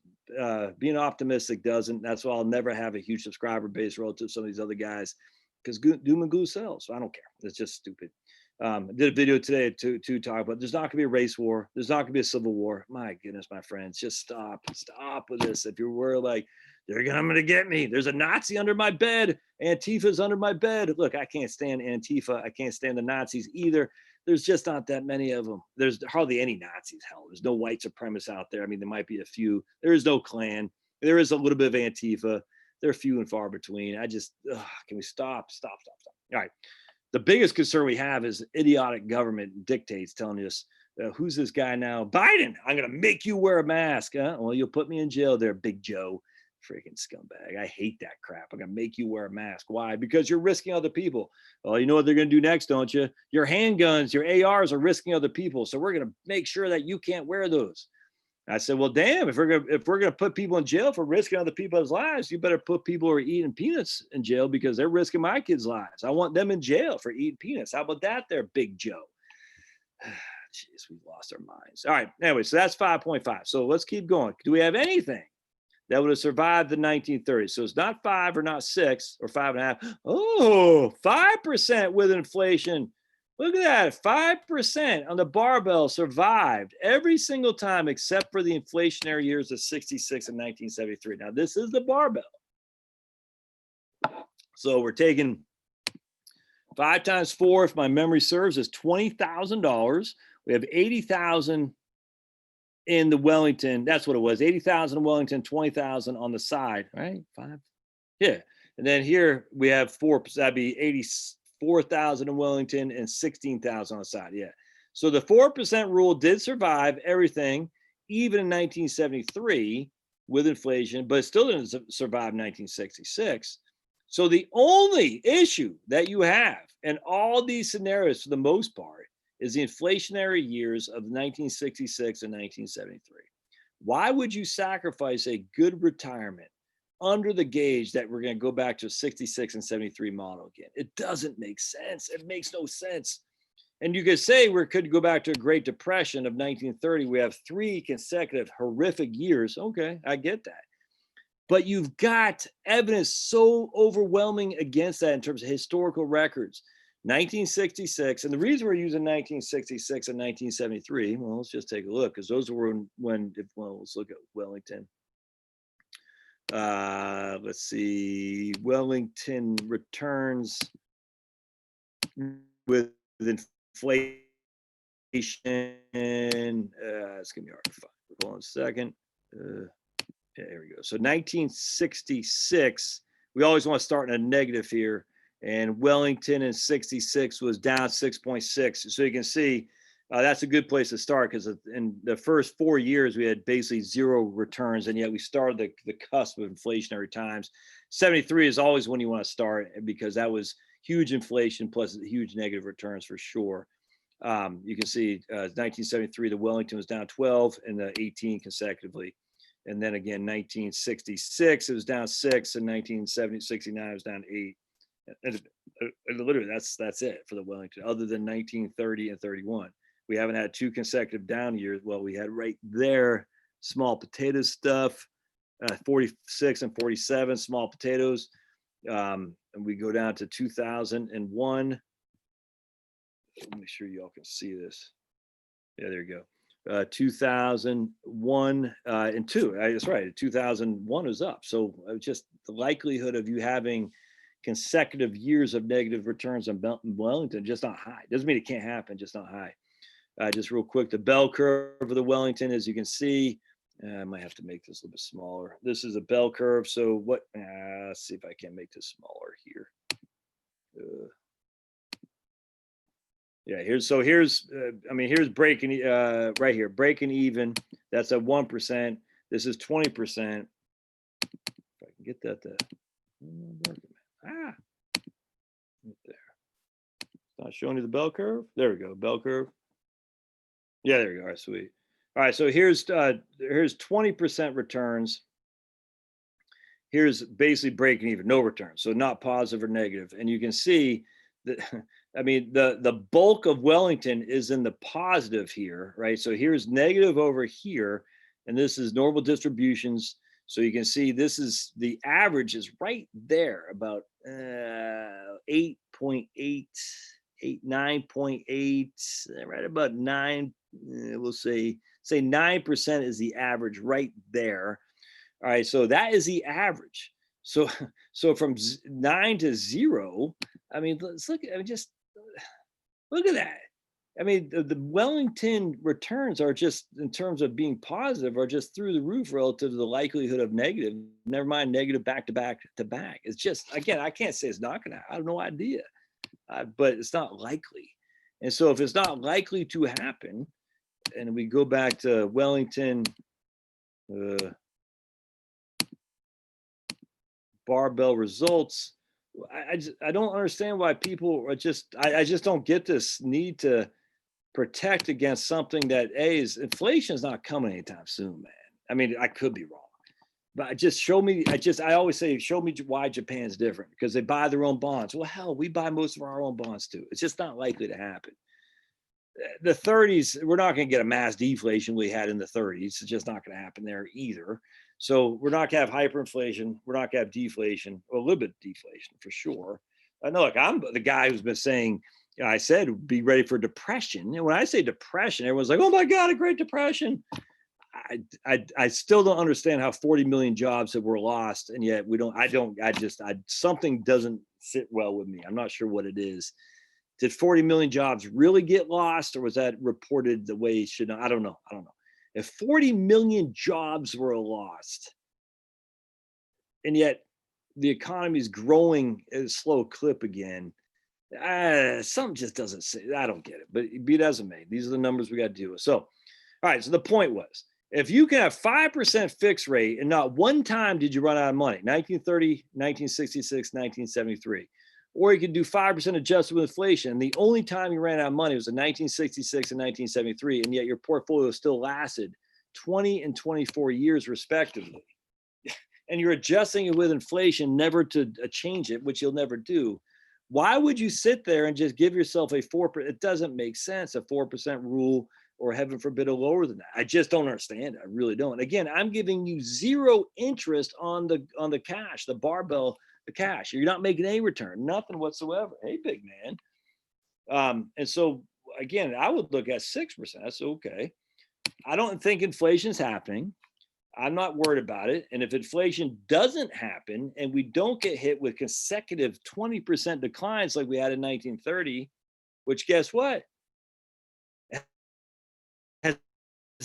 Being optimistic doesn't. That's why I'll never have a huge subscriber base relative to some of these other guys, because doom and gloom sells. So I don't care. It's just stupid. I did a video today to talk about there's not going to be a race war. There's not going to be a civil war. My goodness, my friends, just stop with this. If you were like, they're going to get me. There's a Nazi under my bed. Antifa's under my bed. Look, I can't stand Antifa. I can't stand the Nazis either. There's just not that many of them. There's hardly any Nazis. Hell, there's no white supremacists out there. I mean, there might be a few. There is no Klan. There is a little bit of Antifa. They're few and far between. Can we stop? All right. The biggest concern we have is idiotic government dictates telling us, who's this guy now? Biden, I'm going to make you wear a mask. Well, you'll put me in jail there, Big Joe. Freaking scumbag. I hate that crap. I'm going to make you wear a mask. Why? Because you're risking other people. Well, you know what they're going to do next, don't you? Your handguns, your ARs are risking other people. So we're going to make sure that you can't wear those. I said, well, damn, if we're going to put people in jail for risking other people's lives, you better put people who are eating peanuts in jail because they're risking my kids' lives. I want them in jail for eating peanuts. How about that there, Big Joe? Jeez, we've lost our minds. All right. Anyway, so that's 5.5. So let's keep going. Do we have anything that would have survived the 1930s? So it's not 5 or not 6 or 5.5. Oh, 5% with inflation. Look at that. 5% on the barbell survived every single time except for the inflationary years of 66 and 1973. Now, this is the barbell. So we're taking 5 times 4, if my memory serves, is $20,000. We have 80,000 in the Wellington. That's what it was. 80,000 in Wellington, 20,000 on the side, right? 5. Yeah. And then here we have 4. That'd be 84,000 in Wellington and 16,000 on the side. Yeah. So the 4% rule did survive everything, even in 1973 with inflation, but it still didn't survive 1966. So the only issue that you have in all these scenarios, for the most part, is the inflationary years of 1966 and 1973. Why would you sacrifice a good retirement under the gauge that we're going to go back to a 66 and 73 model again? It doesn't make sense. It makes no sense. And you could say we could go back to a Great Depression of 1930. We have 3 consecutive horrific years. Okay, I get that. But you've got evidence so overwhelming against that in terms of historical records. 1966, and the reason we're using 1966 and 1973, well, let's just take a look, because those were let's look at Wellington. Let's see, Wellington returns with inflation It's gonna be hard to find. Hold on a second. Yeah, here we go. So 1966, we always want to start in a negative here. And Wellington in 66 was down 6.6. So you can see that's a good place to start because in the first 4 years, we had basically zero returns. And yet we started the cusp of inflationary times. 73 is always when you want to start because that was huge inflation plus huge negative returns for sure. You can see 1973, the Wellington was down 12 and 18 consecutively. And then again, 1966, it was down 6, and 1969, it was down 8. And literally, that's it for the Wellington, other than 1930 and 31. We haven't had 2 consecutive down years. Well, we had right there, small potato stuff, 46 and 47, small potatoes. And we go down to 2001. Make sure y'all can see this. Yeah, there you go. 2001 and 2. That's right. 2001 was up. So just the likelihood of you having consecutive years of negative returns on Wellington just not high. Doesn't mean it can't happen, just not high. Just real quick, the bell curve of the Wellington, as you can see, I might have to make this a little bit smaller. This is a bell curve. So what? Let's see if I can make this smaller here. Yeah, here's breaking right here, breaking even. That's at 1%. This is 20%. If I can get that to right there. It's not showing you the bell curve. There we go, bell curve. Yeah, there we go. All right, sweet. All right, so here's 20% returns. Here's basically breaking even, no returns, so not positive or negative. And you can see that, I mean, the bulk of Wellington is in the positive here, right? So here's negative over here, and this is normal distributions. So you can see this is the average is right there, about 8.8, 9.8, right about 9. We'll say 9% is the average right there. All right, so that is the average. So from 9 to 0, I mean, let's look. I mean, just look at that. I mean, the Wellington returns are just, in terms of being positive, are just through the roof relative to the likelihood of negative. Never mind negative back to back to back. It's just, again, I can't say it's not going to. I have no idea, but it's not likely. And so if it's not likely to happen, and we go back to Wellington. Barbell results. I don't understand why people are just, I just don't get this need to protect against something that is inflation is not coming anytime soon, man. I mean, I could be wrong, but just show me. I always say, show me why Japan's different, because they buy their own bonds. Well, hell, we buy most of our own bonds too. It's just not likely to happen. The 30s, we're not going to get a mass deflation we had in the 30s. It's just not going to happen there either. So we're not going to have hyperinflation. We're not going to have deflation, or a little bit of deflation for sure. I know, like, I'm the guy who's been saying, I said, be ready for depression. And when I say depression, everyone's like, oh my God, a Great Depression. I still don't understand how 40 million jobs that were lost. And yet something doesn't sit well with me. I'm not sure what it is. Did 40 million jobs really get lost, or was that reported the way it should? I don't know. If 40 million jobs were lost, and yet the economy is growing at a slow clip again, something just doesn't say. I don't get it, but be it as it may, these are the numbers we got to deal with. So, all right. So the point was, if you can have 5% fixed rate and not one time did you run out of money, 1930, 1966, 1973. Or you could do 5% adjusted with inflation. And the only time you ran out of money was in 1966 and 1973, and yet your portfolio still lasted 20 and 24 years respectively. And you're adjusting it with inflation, never to change it, which you'll never do. Why would you sit there and just give yourself a 4%? It doesn't make sense, a 4% rule, or heaven forbid a lower than that. I just don't understand it. I really don't. Again, I'm giving you zero interest on the cash, the barbell, the cash. You're not making any return, nothing whatsoever. Hey, big man. And so again, I would look at 6%. That's okay. I don't think inflation's happening. I'm not worried about it. And if inflation doesn't happen and we don't get hit with consecutive 20% declines like we had in 1930, which guess what?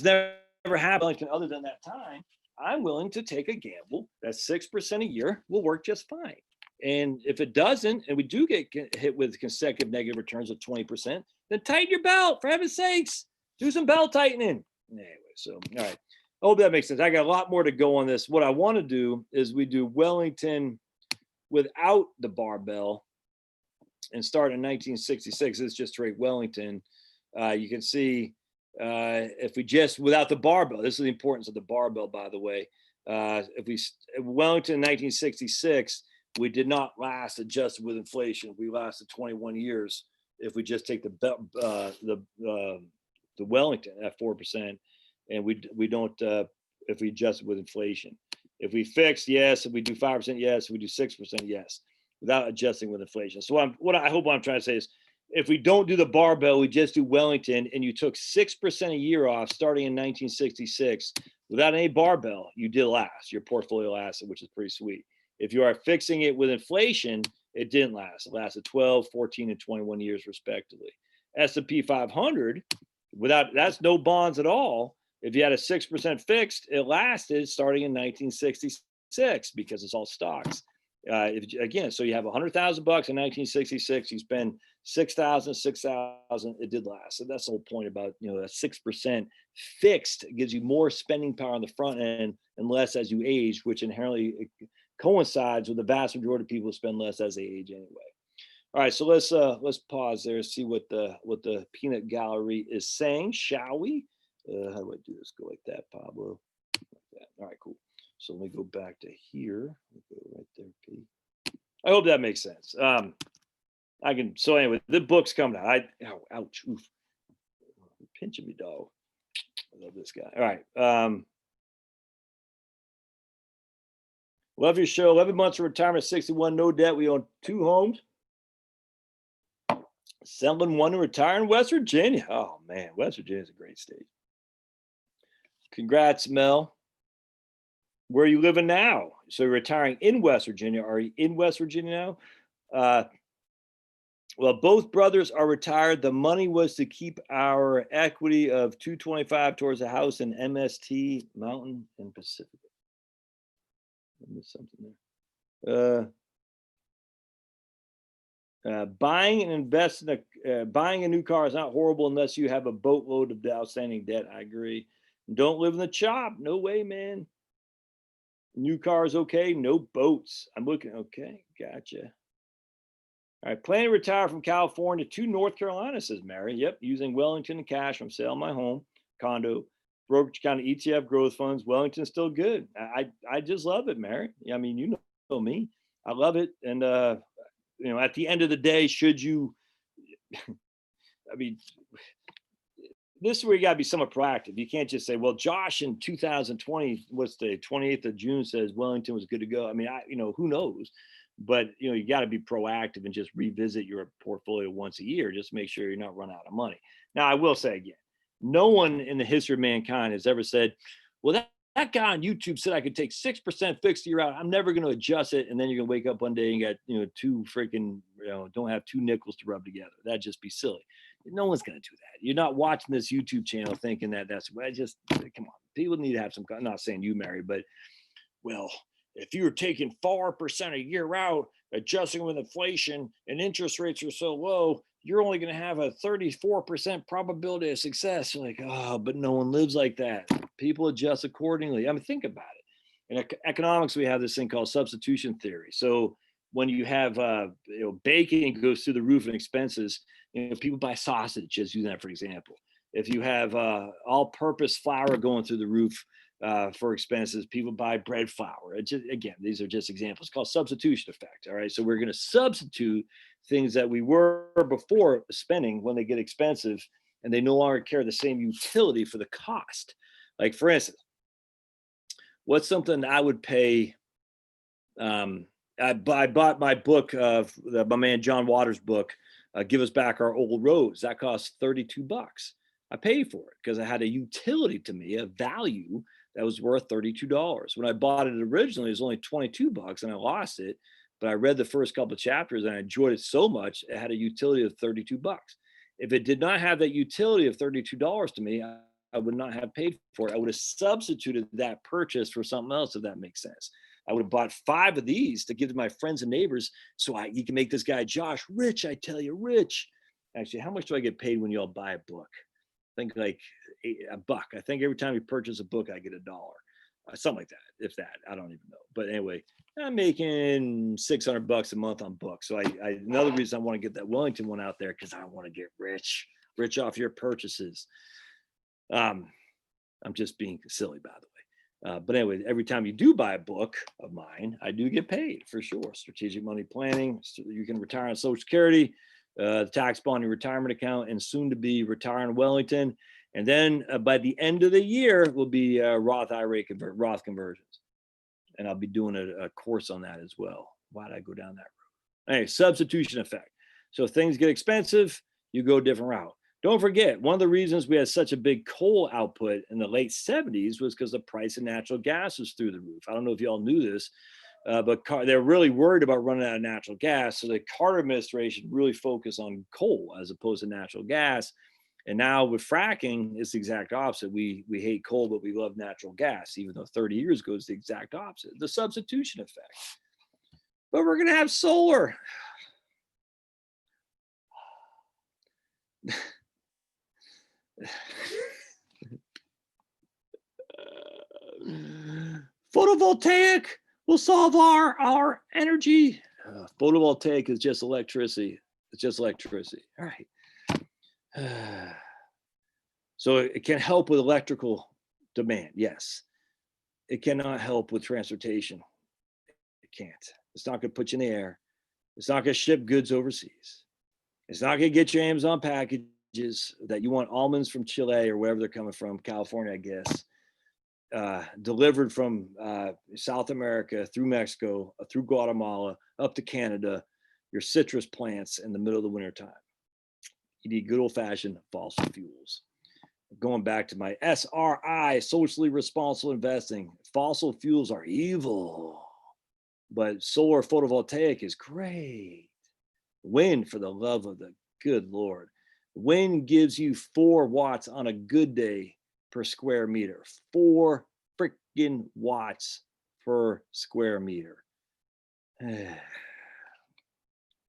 never happened other than that time, I'm willing to take a gamble that 6% a year will work just fine. And if it doesn't, and we do get hit with consecutive negative returns of 20%, then tighten your belt, for heaven's sakes. Do some belt tightening. Anyway, so, all right. I hope that makes sense. I got a lot more to go on this. What I want to do is we do Wellington without the barbell and start in 1966. It's just straight Wellington. You can see if we just, without the barbell, this is the importance of the barbell, by the way. If we, Wellington in 1966, we did not last adjusted with inflation. We lasted 21 years. If we just take the Wellington at 4%, and we don't, if we adjust it with inflation. If we fix, yes. If we do 5%, yes. If we do 6%, yes, without adjusting with inflation. So I hope what I'm trying to say is, if we don't do the barbell, we just do Wellington, and you took 6% a year off starting in 1966 without any barbell, you did last your portfolio asset, which is pretty sweet. If you are fixing it with inflation, it didn't last. It lasted 12, 14, and 21 years respectively. S&P 500, without, that's no bonds at all. If you had a 6% fixed, it lasted starting in 1966 because it's all stocks. Again, so you have $100,000 in 1966, you spend 6,000, it did last. So that's the whole point about, a 6% fixed gives you more spending power on the front end and less as you age, which inherently coincides with the vast majority of people who spend less as they age anyway. All right, so let's pause there and see what the peanut gallery is saying, shall we? How do I do this? Go like that, Pablo. Like that. All right, cool. So let me go back to here. Go right there, P. I hope that makes sense. So anyway, the book's coming out. Ouch, oof. Pinching me, dog. I love this guy. All right. Love your show. 11 months of retirement, 61, no debt. We own 2 homes. Selling one to retire in West Virginia. Oh man, West Virginia is a great state. Congrats, Mel. Where are you living now? So you're retiring in West Virginia. Are you in West Virginia now? Well, both brothers are retired. The money was to keep our equity of $225 towards a house in MST, Mountain and Pacific. I missed something there. Buying and investing, buying a new car is not horrible unless you have a boatload of outstanding debt. I agree. Don't live in the chop. No way, man. New car is okay. No boats. I'm looking. Okay, gotcha. All right, plan to retire from California to North Carolina, says Mary. Yep, using Wellington and cash from selling my home, condo, brokerage account, ETF growth funds. Wellington's still good. I just love it, Mary. I mean, you know me. I love it. And at the end of the day, should you? I mean, this is where you got to be somewhat proactive. You can't just say, well, Josh in 2020, what's the 28th of June says Wellington was good to go. I mean, who knows? But, you got to be proactive and just revisit your portfolio once a year. Just make sure you're not running out of money. Now, I will say again, no one in the history of mankind has ever said, well, that guy on YouTube said I could take 6% fixed a year out. I'm never going to adjust it. And then you're going to wake up one day and got, two freaking, don't have 2 nickels to rub together. That'd just be silly. No one's going to do that. You're not watching this YouTube channel thinking that's come on. People need to have some, I'm not saying you, Mary, but well, if you're taking 4% a year out, adjusting with inflation and interest rates are so low, you're only going to have a 34% probability of success. You're like, oh, but no one lives like that. People adjust accordingly. I mean, think about it. In economics, we have this thing called substitution theory. So when you have baking goes through the roof in expenses, people buy sausage, just using that for example. If you have all-purpose flour going through the roof for expenses, people buy bread flour. Again, these are just examples. It's called substitution effect. All right, so we're going to substitute things that we were before spending when they get expensive, and they no longer carry the same utility for the cost. Like for instance, what's something I would pay? I bought my book of my man John Waters' book, Give Us Back Our Old Roads. That cost $32. I paid for it because it had a utility to me, a value that was worth $32. When I bought it originally, it was only $22 and I lost it. But I read the first couple of chapters and I enjoyed it so much, it had a utility of $32. If it did not have that utility of $32 to me, I I would not have paid for it. I would have substituted that purchase for something else, if that makes sense. I would have bought 5 of these to give to my friends and neighbors so you can make this guy Josh rich. I tell you, rich. Actually, how much do I get paid when y'all buy a book? I think like $1. I think every time you purchase a book, I get $1. Something like that, if that. I don't even know. But anyway, I'm making $600 a month on books. So another reason I want to get that Wellington one out there, because I want to get rich off your purchases. I'm just being silly, by the way. But anyway, every time you do buy a book of mine, I do get paid for sure. Strategic money planning. So you can retire on Social Security, the tax bonding retirement account, and soon to be retiring Wellington. And then by the end of the year will be Roth IRA Roth conversions. And I'll be doing a course on that as well. Why did I go down that road? Anyway, substitution effect. So if things get expensive, you go a different route. Don't forget, one of the reasons we had such a big coal output in the late 70s was because the price of natural gas was through the roof. I don't know if y'all knew this, but they're really worried about running out of natural gas. So the Carter administration really focused on coal as opposed to natural gas. And now with fracking, it's the exact opposite. We hate coal, but we love natural gas, even though 30 years ago it's the exact opposite, the substitution effect. But we're going to have solar. Photovoltaic will solve our energy. Photovoltaic is just electricity. It's just electricity. All right. So it can help with electrical demand. Yes. It cannot help with transportation. It can't. It's not going to put you in the air. It's not going to ship goods overseas. It's not going to get your Amazon packages that you want almonds from Chile or wherever they're coming from, California, I guess, delivered from South America through Mexico, through Guatemala, up to Canada, your citrus plants in the middle of the wintertime. You need good old-fashioned fossil fuels. Going back to my SRI, socially responsible investing, fossil fuels are evil, but solar photovoltaic is great. Wind, for the love of the good Lord. Wind gives you 4 watts on a good day per square meter. 4 freaking watts per square meter.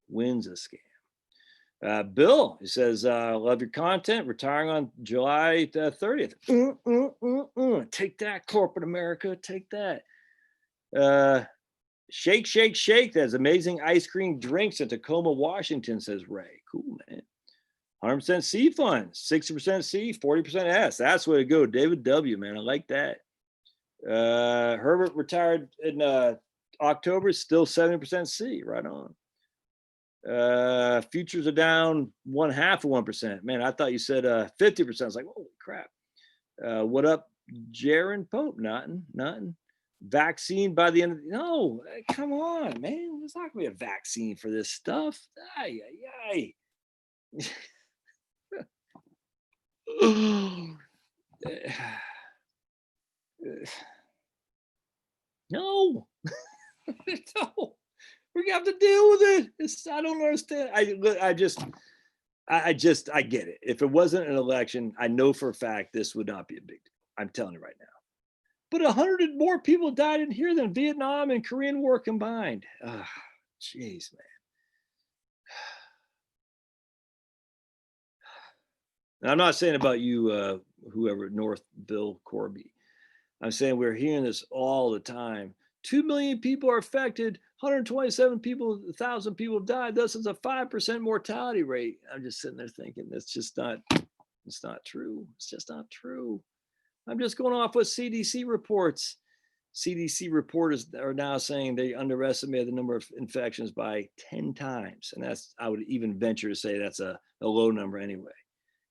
Wind's a scam. Bill, he says, love your content, retiring on July 30th. Take that, corporate America, take that. Shake, shake, shake. There's amazing ice cream drinks in Tacoma, Washington, says Ray. Cool, man. 100% C fund, 60% C, 40% S. That's the way to go. David W, man, I like that. Herbert retired in October, still 70% C, right on. Futures are down 0.5%. Man, I thought you said 50%. I was like, holy crap. What up, Jaron Pope? Nothing. Vaccine by the end of no, come on, man. There's not gonna be a vaccine for this stuff. No. No. We're gonna have to deal with it. I don't understand. I get it. If it wasn't an election, I know for a fact this would not be a big deal. I'm telling you right now. But 100 more people died in here than Vietnam and Korean War combined. Jeez, man. And I'm not saying about you, whoever, Northville Corby. I'm saying we're hearing this all the time. 2 million people are affected. 1,000 people have died. Thus, it's a 5% mortality rate. I'm just sitting there thinking, it's not true. It's just not true. I'm just going off what CDC reports. CDC reporters are now saying they underestimated the number of infections by 10 times. And I would even venture to say that's a low number anyway.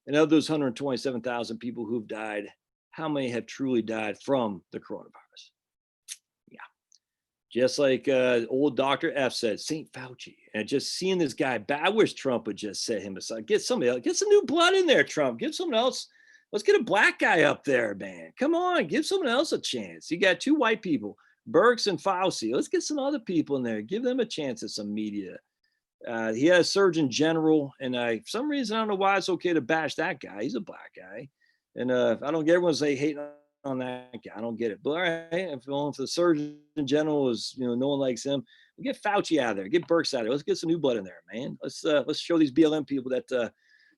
And of those 127,000 people who've died, how many have truly died from the coronavirus? Yeah. Just like old Dr. F said, St. Fauci. And just seeing this guy, I wish Trump would just set him aside. Get somebody else, get some new blood in there, Trump. Give someone else. Let's get a black guy up there, man. Come on, give someone else a chance. You got 2 white people, Birx and Fauci. Let's get some other people in there. Give them a chance at some media. He had a surgeon general, and for some reason, I don't know why it's okay to bash that guy. He's a black guy. And I don't get everyone say hating on that guy. I don't get it. But all right, if the Surgeon General is, no one likes him, get Fauci out of there, get Birx out of there. Let's get some new blood in there, man. Let's show these BLM people that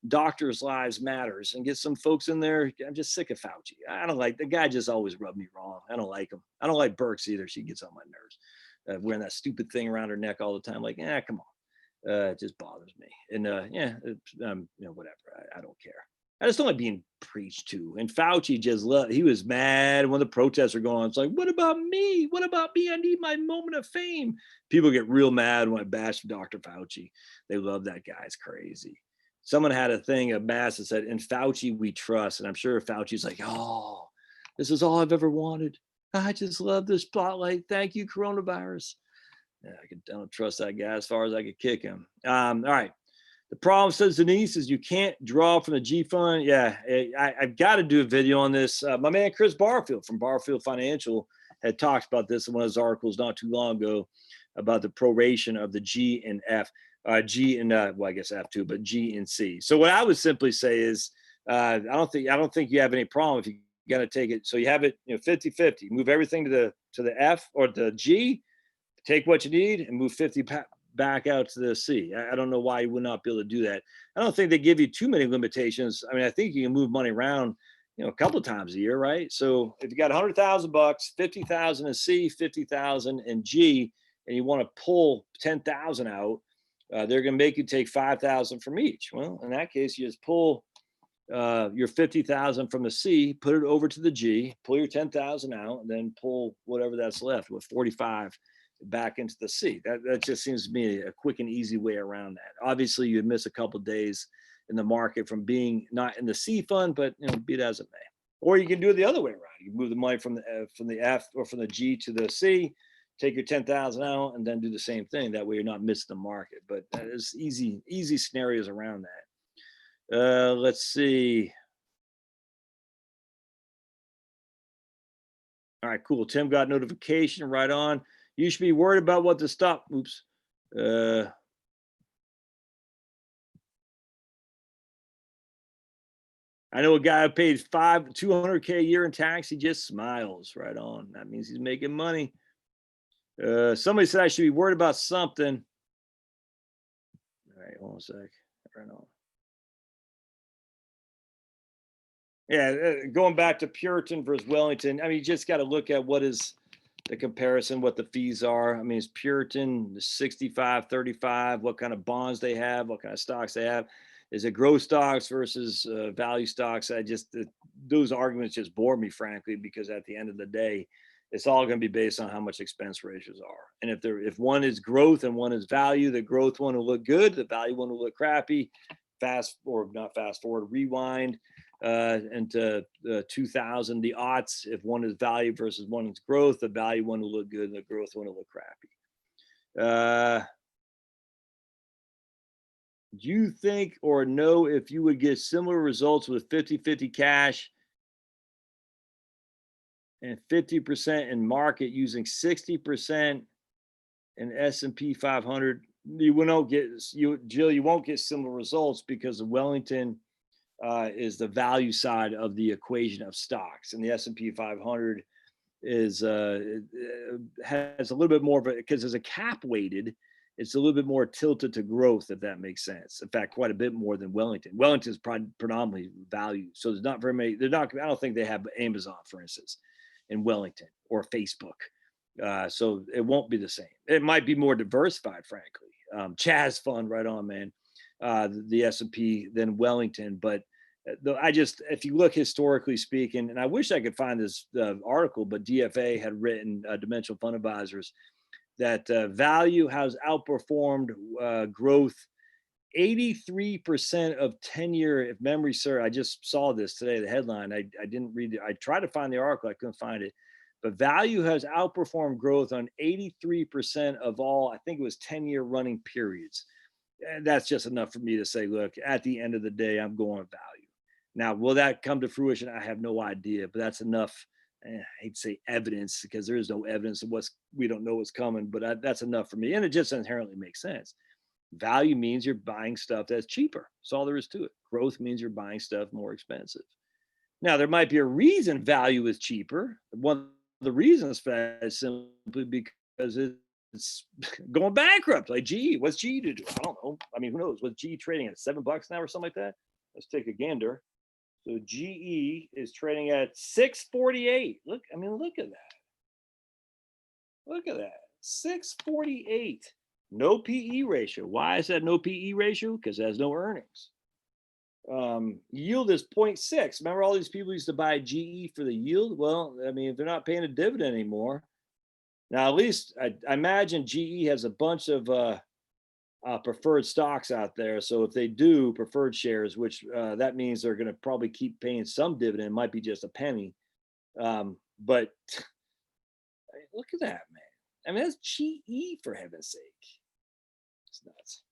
doctors' lives matters and get some folks in there. I'm just sick of Fauci. I don't like the guy. Just always rubbed me wrong. I don't like him. I don't like Birx either. She gets on my nerves. Wearing that stupid thing around her neck all the time. Like, come on. It just bothers me. And whatever. I don't care. I just don't like being preached to. And Fauci he was mad when the protests were going on. It's like, what about me? What about me? I need my moment of fame. People get real mad when I bash Dr. Fauci. They love that guy. It's crazy. Someone had a thing, a mass that said, in Fauci we trust. And I'm sure Fauci's like, oh, this is all I've ever wanted. I just love this spotlight. Thank you, coronavirus. Yeah, I don't trust that guy as far as I could kick him. All right. The problem, says Denise, is you can't draw from the G Fund. Yeah, I've got to do a video on this. My man Chris Barfield from Barfield Financial had talked about this in one of his articles not too long ago about the proration of the G and F. G and I guess F too, but G and C. So what I would simply say is I don't think you have any problem if you got to take it. So you have it 50-50. Move everything to the F or the G. Take what you need and move 50 back out to the C. I don't know why you would not be able to do that. I don't think they give you too many limitations. I mean, I think you can move money around, a couple of times a year, right? So if you got $100,000, 50,000 in C, 50,000 in G, and you want to pull 10,000 out, they're going to make you take 5,000 from each. Well, in that case, you just pull your 50,000 from the C, put it over to the G, pull your 10,000 out, and then pull whatever that's left with 45 back into the C. That just seems to me a quick and easy way around that. Obviously, you'd miss a couple of days in the market from being not in the C fund, but be it as it may. Or you can do it the other way around. You move the money from the F or from the G to the C, take your 10,000 out, and then do the same thing. That way, you're not missing the market. But there's easy scenarios around that. Let's see. All right, cool. Tim got notification right on. You should be worried about what to stop. Oops. I know a guy who paid $200K a year in tax. He just smiles. Right on. That means he's making money. Somebody said I should be worried about something. All right, hold on a sec. Right on. Yeah, going back to Puritan versus Wellington. I mean, you just got to look at what is the comparison, what the fees are. I mean, it's Puritan 65-35, what kind of bonds they have, what kind of stocks they have. Is it growth stocks versus value stocks? Those arguments just bore me, frankly, because at the end of the day, it's all going to be based on how much expense ratios are. And if one is growth and one is value, the growth one will look good, the value one will look crappy. Rewind into 2000, the aughts. If one is value versus one is growth, the value one will look good and the growth one will look crappy. Do you think or know if you would get similar results with 50-50 cash and 50% in market using 60% in S&P 500? You won't get, Jill, you won't get similar results because the Wellington is the value side of the equation of stocks, and the S&P 500 is has a little bit more of a, because there's a cap weighted, it's a little bit more tilted to growth, if that makes sense. In fact, quite a bit more than Wellington. Wellington's predominantly value, so there's not very many. I don't think they have Amazon, for instance, in Wellington, or Facebook. So it won't be the same. It might be more diversified, frankly. Chaz fund, right on, man. The S&P than Wellington, but if you look historically speaking, and I wish I could find this article, but DFA had written, Dimensional Fund Advisors, that value has outperformed growth 83% of 10-year, if memory serves. I just saw this today, the headline. I didn't read it. I tried to find the article, I couldn't find it. But value has outperformed growth on 83% of all, I think it was 10-year running periods. And that's just enough for me to say, look, at the end of the day, I'm going with value. Now, will that come to fruition? I have no idea, but that's enough. I hate to say evidence, because there is no evidence of we don't know what's coming, but that's enough for me. And it just inherently makes sense. Value means you're buying stuff that's cheaper. That's all there is to it. Growth means you're buying stuff more expensive. Now, there might be a reason value is cheaper. One of the reasons for that is simply because it's going bankrupt. Like GE, what's GE to do? I don't know. I mean, who knows? What's GE trading at $7 now or something like that? Let's take a gander. So GE is trading at 648. Look, I mean, look at that. Look at that. 648. No PE ratio. Why is that no PE ratio? Because it has no earnings. Yield is 0.6. Remember all these people used to buy GE for the yield? Well, I mean, if they're not paying a dividend anymore. Now, at least I imagine GE has a bunch of preferred stocks out there. So if they do preferred shares, which that means they're going to probably keep paying some dividend, might be just a penny. But look at that, man. I mean, that's GE for heaven's sake. It's nuts.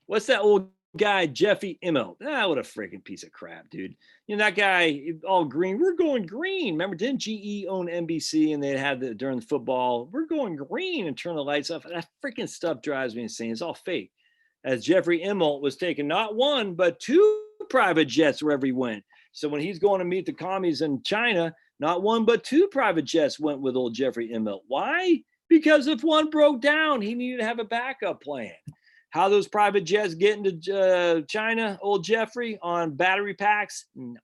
What's that old guy, Jeffy Immelt? What a freaking piece of crap, dude. You know, that guy, all green. We're going green. Remember, didn't GE own NBC and they had during the football, we're going green and turn the lights off? That freaking stuff drives me insane. It's all fake. As Jeffrey Immelt was taking not one, but two private jets wherever he went. So when he's going to meet the commies in China, not one, but two private jets went with old Jeffrey Immelt. Why? Because if one broke down, he needed to have a backup plan. How those private jets get into China, old Jeffrey, on battery packs? No.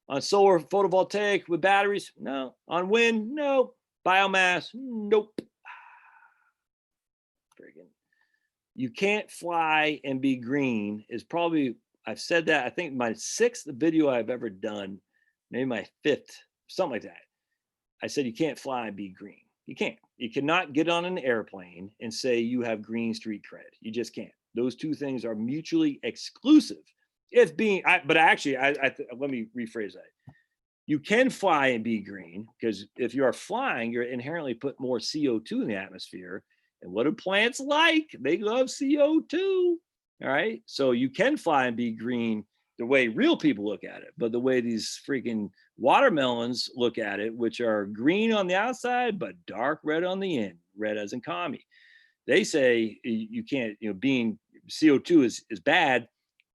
On solar photovoltaic with batteries? No. On wind? No. Biomass? Nope. Friggin'. You can't fly and be green is probably, I've said that, I think my 6th video I've ever done, maybe my 5th, something like that. I said you can't fly and be green. You can't. You cannot get on an airplane and say you have green street cred. You just can't. Those two things are mutually exclusive. Let me rephrase that. You can fly and be green because if you are flying, you're inherently put more CO2 in the atmosphere. And what do plants like? They love CO2. All right. So you can fly and be green the way real people look at it, but the way these freaking watermelons look at it, which are green on the outside, but dark red on the end, red as in commie. They say you can't, being CO2 is bad.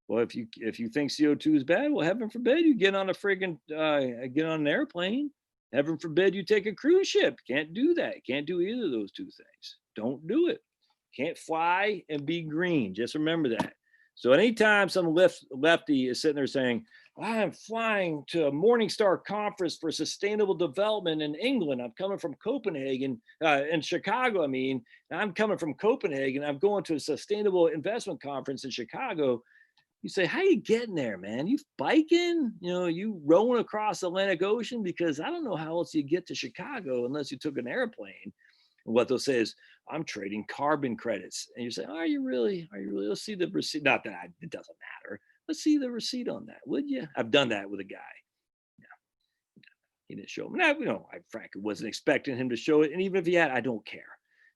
Well, if you think CO2 is bad, well, heaven forbid you get on a friggin' get on an airplane. Heaven forbid you take a cruise ship. Can't do that. Can't do either of those two things. Don't do it. Can't fly and be green. Just remember that. So anytime some lefty is sitting there saying, I'm flying to a Morningstar conference for sustainable development in England. I'm coming from Copenhagen, in Chicago. I mean, I'm coming from Copenhagen. I'm going to a sustainable investment conference in Chicago. You say, how you getting there, man? You biking? You rowing across the Atlantic Ocean? Because I don't know how else you get to Chicago unless you took an airplane. And what they'll say is, I'm trading carbon credits. And you say, are you really? Are you really? Let's see the receipt. Not that it doesn't matter. Let's see the receipt on that, would you? I've done that with a guy. No, he didn't show me. Now, I frankly wasn't expecting him to show it. And even if he had, I don't care.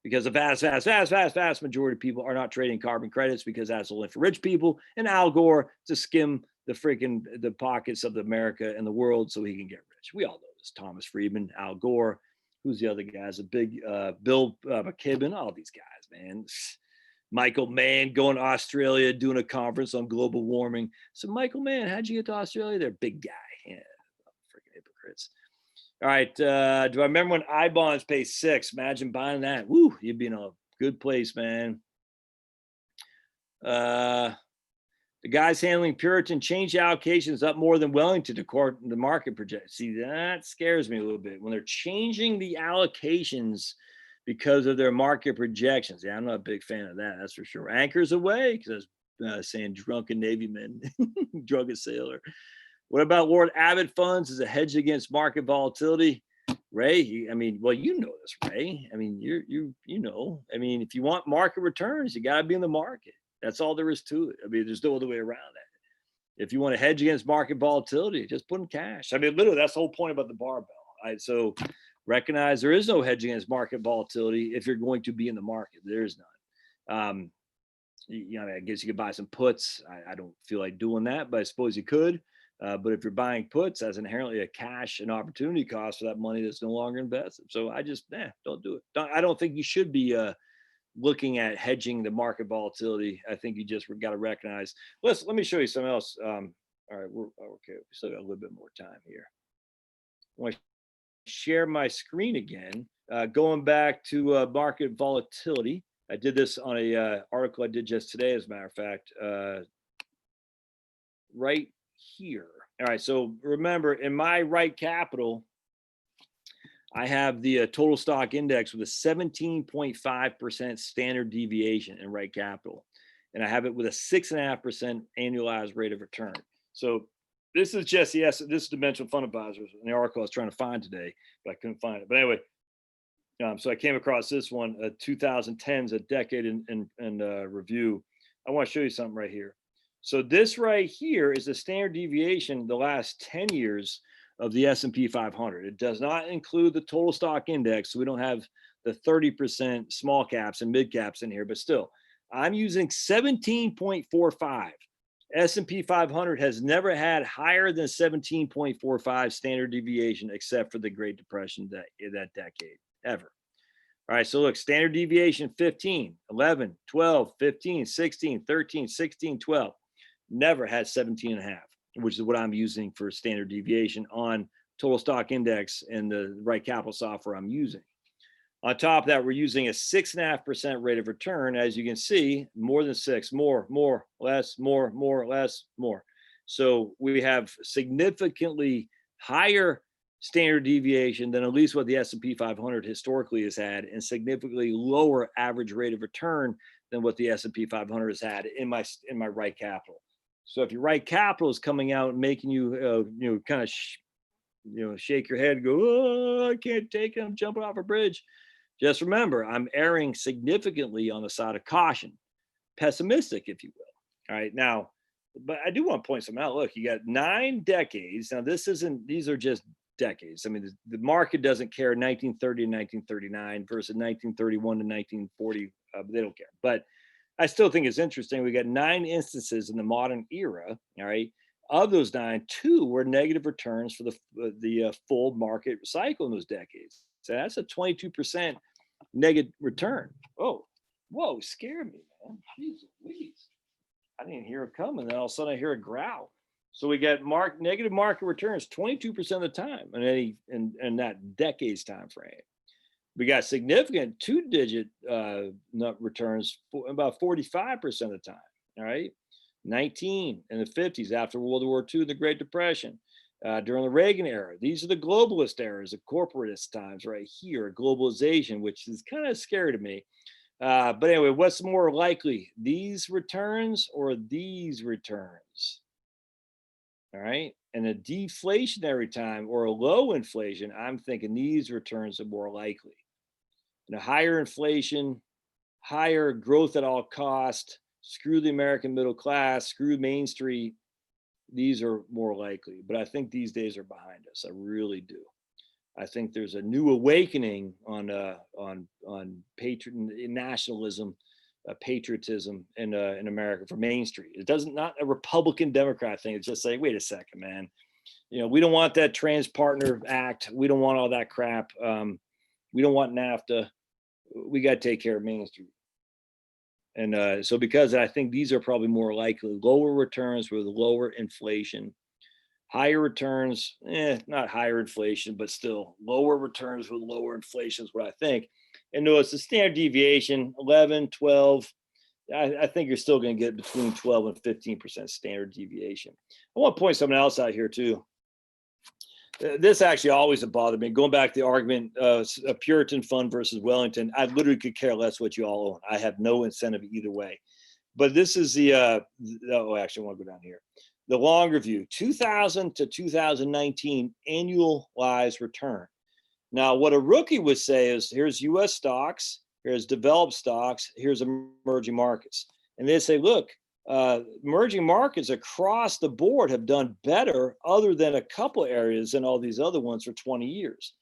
Because the vast majority of people are not trading carbon credits because that's only for rich people and Al Gore to skim the pockets of America and the world so he can get rich. We all know this. Thomas Friedman, Al Gore. Who's the other guys? A big Bill McKibben, all these guys, man. Michael Mann going to Australia, doing a conference on global warming. So Michael Mann, how'd you get to Australia? They're a big guy. Yeah, freaking hypocrites. All right. Do I remember when I-bonds pay 6? Imagine buying that. Woo, you'd be in a good place, man. The guys handling Puritan change allocations up more than Wellington to court the market project. See, that scares me a little bit when they're changing the allocations because of their market projections. Yeah, I'm not a big fan of that. That's for sure. Anchors away, because I was saying drunken Navy men, drunken sailor. What about Lord Abbott funds as a hedge against market volatility? Ray, well, you know this, Ray. I mean, you know. I mean, if you want market returns, you got to be in the market. That's all there is to it. I mean, there's no other way around that. If you want to hedge against market volatility, just put in cash. I mean, literally, that's the whole point about the barbell. So recognize there is no hedge against market volatility if you're going to be in the market. There is none. I guess you could buy some puts. I don't feel like doing that, but I suppose you could. But if you're buying puts, that's inherently a cash and opportunity cost for that money that's no longer invested. So I just, don't do it. I don't think you should be looking at hedging the market volatility, I think you just got to recognize. Let me show you something else. All right, we're okay. We still got a little bit more time here. I want to share my screen again. Going back to market volatility, I did this on a article I did just today, as a matter of fact, right here. All right, so remember, in my right capital, I have the total stock index with a 17.5% standard deviation in right capital. And I have it with a 6.5% annualized rate of return. So this is just, yes, this is Dimensional Fund Advisors, in the article I was trying to find today, but I couldn't find it. But anyway, so I came across this one, 2010's a decade in review. I want to show you something right here. So this right here is the standard deviation the last 10 years of the S&P 500. It does not include the total stock index, so we don't have the 30% small caps and mid caps in here, but still, I'm using 17.45. S&P 500 has never had higher than 17.45 standard deviation, except for the Great Depression that decade, ever. All right, so look, standard deviation 15, 11, 12, 15, 16, 13, 16, 12. Never had 17 and a half, which is what I'm using for standard deviation on total stock index and the right capital software I'm using. On top of that, we're using a 6.5% rate of return. As you can see, more than six, more, less, more, less, more. So we have significantly higher standard deviation than at least what the S&P 500 historically has had, and significantly lower average rate of return than what the S&P 500 has had in my right capital. So if your right capital is coming out and making you, kind of, shake your head and go, oh, I can't take it, I'm jumping off a bridge. Just remember, I'm erring significantly on the side of caution, pessimistic, if you will. All right, now, but I do want to point something out. Look, you got 9 decades. Now, these are just decades. I mean, the market doesn't care 1930 to 1939 versus 1931 to 1940. They don't care. But I still think it's interesting. We got 9 instances in the modern era. All right. Of those 9, 2 were negative returns for the full market cycle in those decades. So that's a 22% negative return. Oh, whoa, scared me, man. Jeez Louise. I didn't hear it coming. Then all of a sudden I hear a growl. So we got negative market returns 22% of the time in that decade's time frame. We got significant 2-digit returns about 45% of the time. All right. 19 in the 50s after World War II, the Great Depression, during the Reagan era. These are the globalist eras, the corporatist times right here, globalization, which is kind of scary to me. But anyway, what's more likely, these returns or these returns? All right. And a deflationary time or a low inflation, I'm thinking these returns are more likely. And a higher inflation, higher growth at all cost, screw the American middle class, screw Main Street, these are more likely. But I think these days are behind us. I really do. I think there's a new awakening on nationalism, patriotism in America for Main Street. It doesn't, not a Republican Democrat thing. It's just say, wait a second, man. We don't want that Trans Partner Act. We don't want all that crap. We don't want NAFTA. We got to take care of Main Street. And so because I think these are probably more likely, lower returns with lower inflation, higher returns, not higher inflation, but still lower returns with lower inflation is what I think. And notice the standard deviation, 11, 12, I think you're still going to get between 12 and 15% standard deviation. I want to point something else out here too. This actually always bothered me. Going back to the argument, a Puritan fund versus Wellington, I literally could care less what you all own. I have no incentive either way. But this is actually, I want to go down here. The longer view, 2000 to 2019 annualized return. Now, what a rookie would say is, here's U.S. stocks, here's developed stocks, here's emerging markets. And they say, look, emerging markets across the board have done better other than a couple areas than all these other ones for 20 years.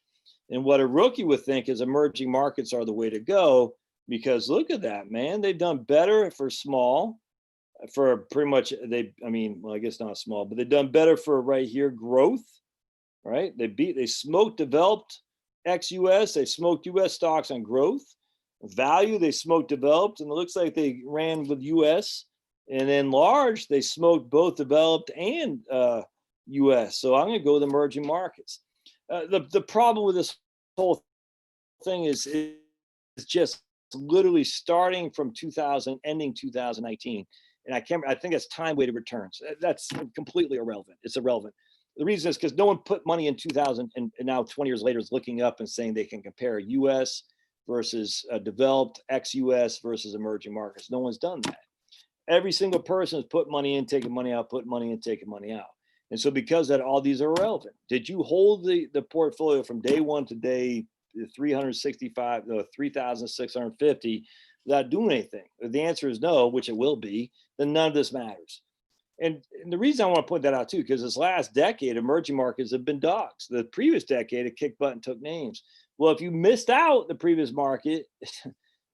And what a rookie would think is emerging markets are the way to go, because look at that, man. They've done better for small, for pretty much, I guess not small, but they've done better for right here, growth, right? They smoked developed ex-US, they smoked US stocks on growth. Value, they smoked developed, and it looks like they ran with US. And then large, they smoked both developed and US. So I'm going to go with emerging markets. The problem with this whole thing is it's just literally starting from 2000, ending 2019. And I think it's time weighted returns. That's completely irrelevant. It's irrelevant. The reason is because no one put money in 2000 and now 20 years later is looking up and saying they can compare US versus developed, ex-US versus emerging markets. No one's done that. Every single person has put money in, taking money out, put money in, taking money out. And so because that, all these are irrelevant. Did you hold the portfolio from day one to day 365, 3,650 without doing anything? If the answer is no, which it will be, then none of this matters. And the reason I want to point that out too, because this last decade, emerging markets have been dogs. The previous decade, it kicked butt and took names. Well, if you missed out the previous market,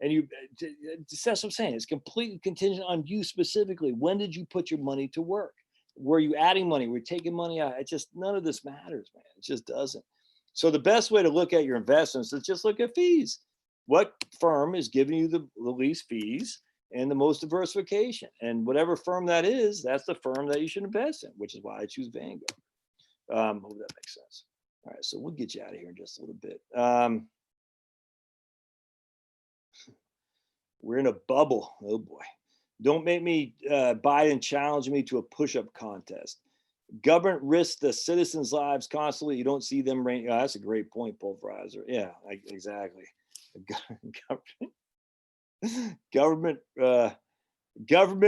and that's what I'm saying. It's completely contingent on you specifically. When did you put your money to work? Were you adding money? Were you taking money out? It just, none of this matters, man. It just doesn't. So the best way to look at your investments is just look at fees. What firm is giving you the least fees and the most diversification? And whatever firm that is, that's the firm that you should invest in, which is why I choose Vanguard. Hope that makes sense. All right, so we'll get you out of here in just a little bit. We're in a bubble. Oh boy. Don't make me Biden challenge me to a push-up contest. Government risks the citizens' lives constantly. You don't see them rain. Oh, that's a great point, pulverizer. Yeah, exactly. Government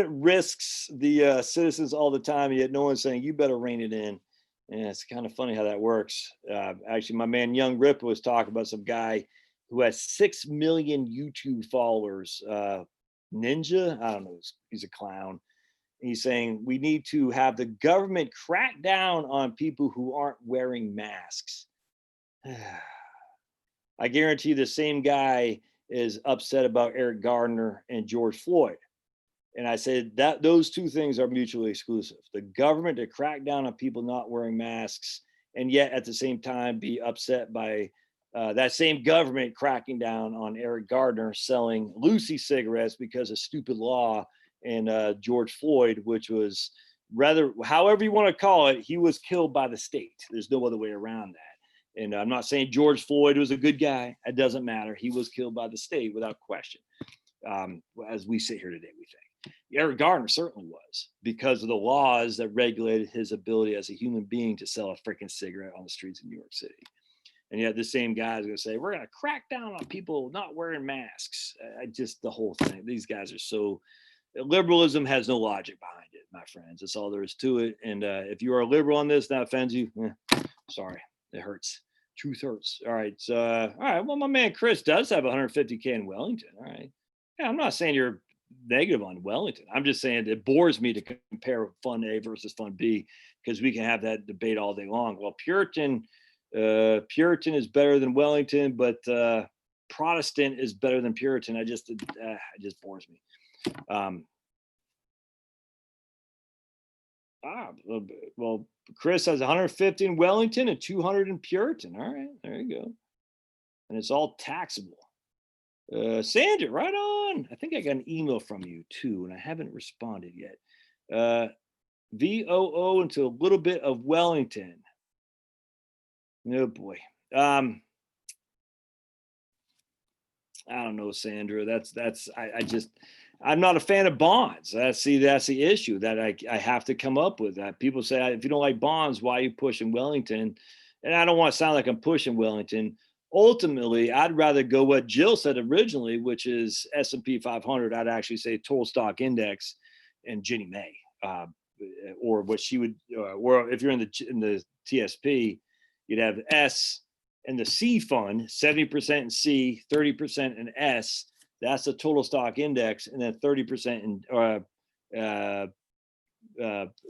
risks the citizens all the time, yet no one's saying you better rein it in. And it's kind of funny how that works. Actually, my man Young Rip was talking about some guy who has 6 million YouTube followers. Ninja, I don't know, he's a clown. He's saying we need to have the government crack down on people who aren't wearing masks. I guarantee the same guy is upset about Eric Gardner and George Floyd. And I said that those two things are mutually exclusive. The government to crack down on people not wearing masks, and yet at the same time be upset by that same government cracking down on Eric Gardner selling Lucy cigarettes because of stupid law, and George Floyd, which was rather, however you want to call it, he was killed by the state. There's no other way around that. And I'm not saying George Floyd was a good guy. It doesn't matter. He was killed by the state without question. As we sit here today, we think. Eric Gardner certainly was, because of the laws that regulated his ability as a human being to sell a freaking cigarette on the streets of New York City. And yet the same guy is going to say, we're going to crack down on people not wearing masks. The whole thing. These guys are so, liberalism has no logic behind it, my friends. That's all there is to it. And if you are a liberal on this, that offends you, sorry, it hurts. Truth hurts. All right. All right. Well, my man Chris does have 150K in Wellington. All right. Yeah, I'm not saying you're negative on Wellington. I'm just saying it bores me to compare Fund A versus Fund B, because we can have that debate all day long. Well, Puritan is better than Wellington, but Protestant is better than Puritan. It just bores me. Well, Chris has 150 in Wellington and 200 in Puritan. All right, there you go. And it's all taxable. Sandra, right on. I think I got an email from you too, and I haven't responded yet. VOO into a little bit of Wellington. Oh boy. I don't know, Sandra. I'm not a fan of bonds. That's the issue that I have to come up with. That people say, if you don't like bonds, why are you pushing Wellington? And I don't want to sound like I'm pushing Wellington. Ultimately, I'd rather go what Jill said originally, which is S&P 500. I'd actually say total stock index and Ginnie Mae, or what she would, or if you're in the TSP, you'd have S and the C fund, 70% in C, 30% in S. That's the total stock index, and then 30% in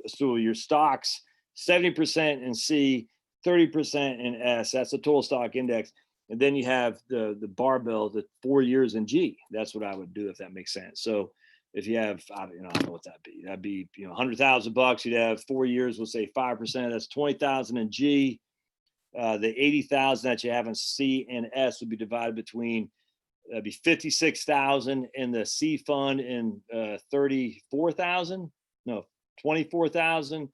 so your stocks, 70% in C, 30% in S. That's the total stock index. And then you have the barbell, the 4 years in G. That's what I would do, if that makes sense. So if you have, I don't know what that'd be. That'd be, $100,000. You'd have 4 years. We'll say 5%. That's 20,000 in G. The 80,000 that you have in C and S would be divided between That'd be 56,000 in the C fund and 34,000. No, 24,000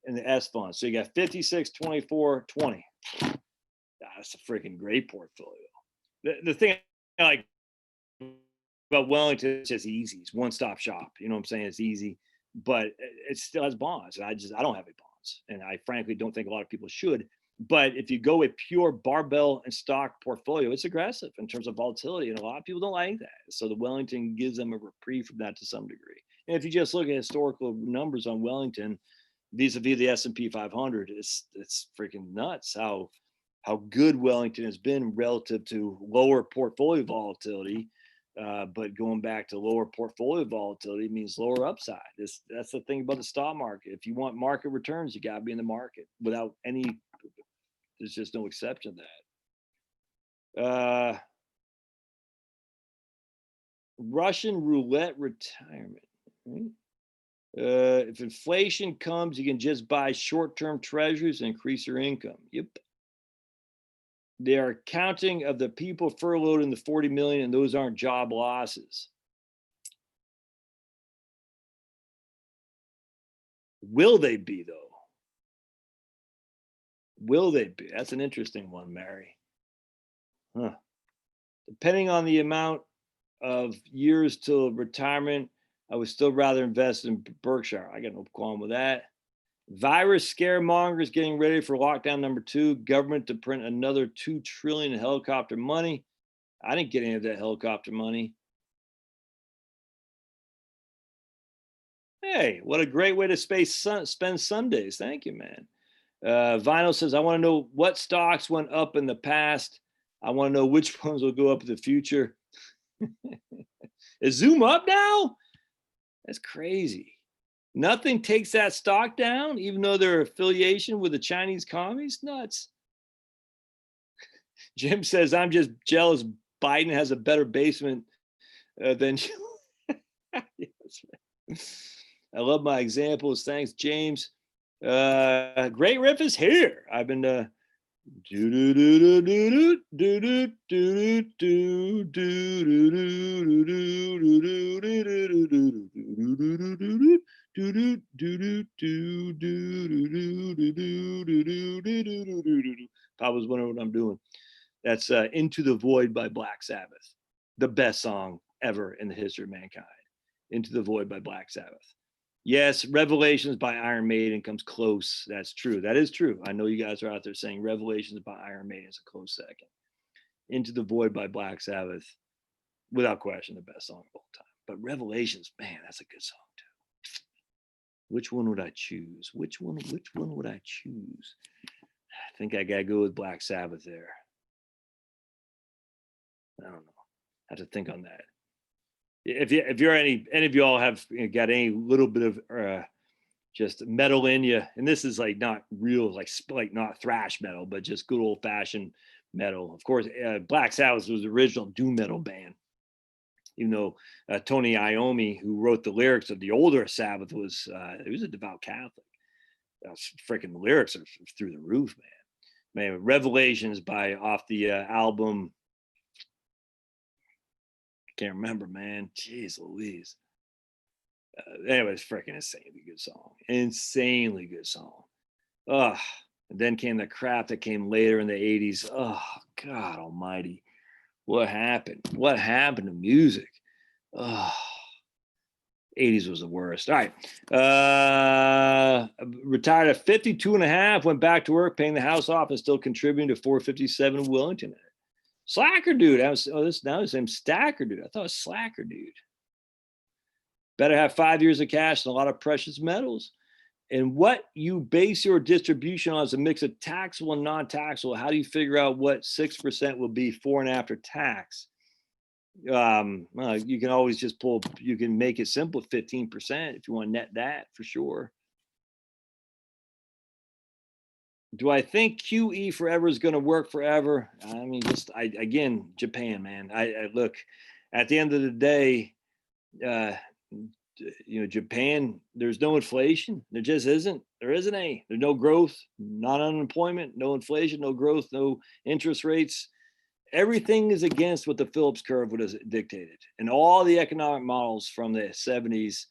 in the S fund. So you got 56, 24, 20. That's a freaking great portfolio. The thing I like about Wellington, it's just easy. It's one-stop shop. You know what I'm saying? It's easy, but it still has bonds. And I don't have any bonds. And I frankly don't think a lot of people should. But if you go with pure barbell and stock portfolio, it's aggressive in terms of volatility. And a lot of people don't like that. So the Wellington gives them a reprieve from that to some degree. And if you just look at historical numbers on Wellington, vis-a-vis the S&P 500, it's freaking nuts how good Wellington has been relative to lower portfolio volatility. But going back to lower portfolio volatility means lower upside. That's the thing about the stock market. If you want market returns, you got to be in the market without any. There's just no exception to that. Russian roulette retirement. Right? If inflation comes, you can just buy short-term treasuries and increase your income. Yep. They are counting of the people furloughed in the 40 million, and those aren't job losses. Will they be, though? Will they be? That's an interesting one, Mary. Huh. Depending on the amount of years till retirement, I would still rather invest in Berkshire. I got no qualm with that. Virus scaremongers getting ready for lockdown number 2. Government to print another $2 trillion in helicopter money. I didn't get any of that helicopter money. Hey, what a great way to spend Sundays. Thank you, man. Vinyl says, I want to know what stocks went up in the past. I want to know which ones will go up in the future. Is Zoom up now? That's crazy. Nothing takes that stock down, even though their affiliation with the Chinese commies. Nuts. Jim says, I'm just jealous Biden has a better basement than you. I love my examples. Thanks, James. Great riff is here. I've been Papa's wondering what I'm doing. That's Into the Void by Black Sabbath, the best song ever in the history of mankind. Into the Void by Black Sabbath. Yes, Revelations by Iron Maiden comes close. That's true. That is true. I know you guys are out there saying Revelations by Iron Maiden is a close second. Into the Void by Black Sabbath, without question, the best song of all time. But Revelations, man, that's a good song too. Which one would I choose? Which one would I choose? I think I gotta go with Black Sabbath there. I don't know. I have to think on that. If you're any of y'all have got any little bit of just metal in you, and this is like not real, like not thrash metal, but just good old fashioned metal. Of course, Black Sabbath was the original doom metal band. Even though Tony Iommi, who wrote the lyrics of the older Sabbath, was he was a devout Catholic. Freaking lyrics are through the roof, man. Man, Revelations by off the album. Can't remember, man. Jeez Louise. Anyways, freaking insanely good song. Insanely good song. And then came the crap that came later in the 80s. Oh, God almighty. What happened? What happened to music? 80s was the worst. All right. Retired at 52 and a half, went back to work, paying the house off and still contributing to 457 in Wellington. Slacker dude. This now his name's Stacker dude. I thought it was Slacker dude. Better have 5 years of cash and a lot of precious metals. And what you base your distribution on is a mix of taxable and non-taxable. How do you figure out what 6% will be before and after tax? Well, you can always just you can make it simple, 15% if you want to net that for sure. Do I think QE forever is going to work forever? I mean, again, Japan, man. I look at the end of the day, Japan, there's no inflation. There just isn't. There isn't any. There's no growth, not unemployment, no inflation, no growth, no interest rates. Everything is against what the Phillips curve would have dictated. And all the economic models from the 70s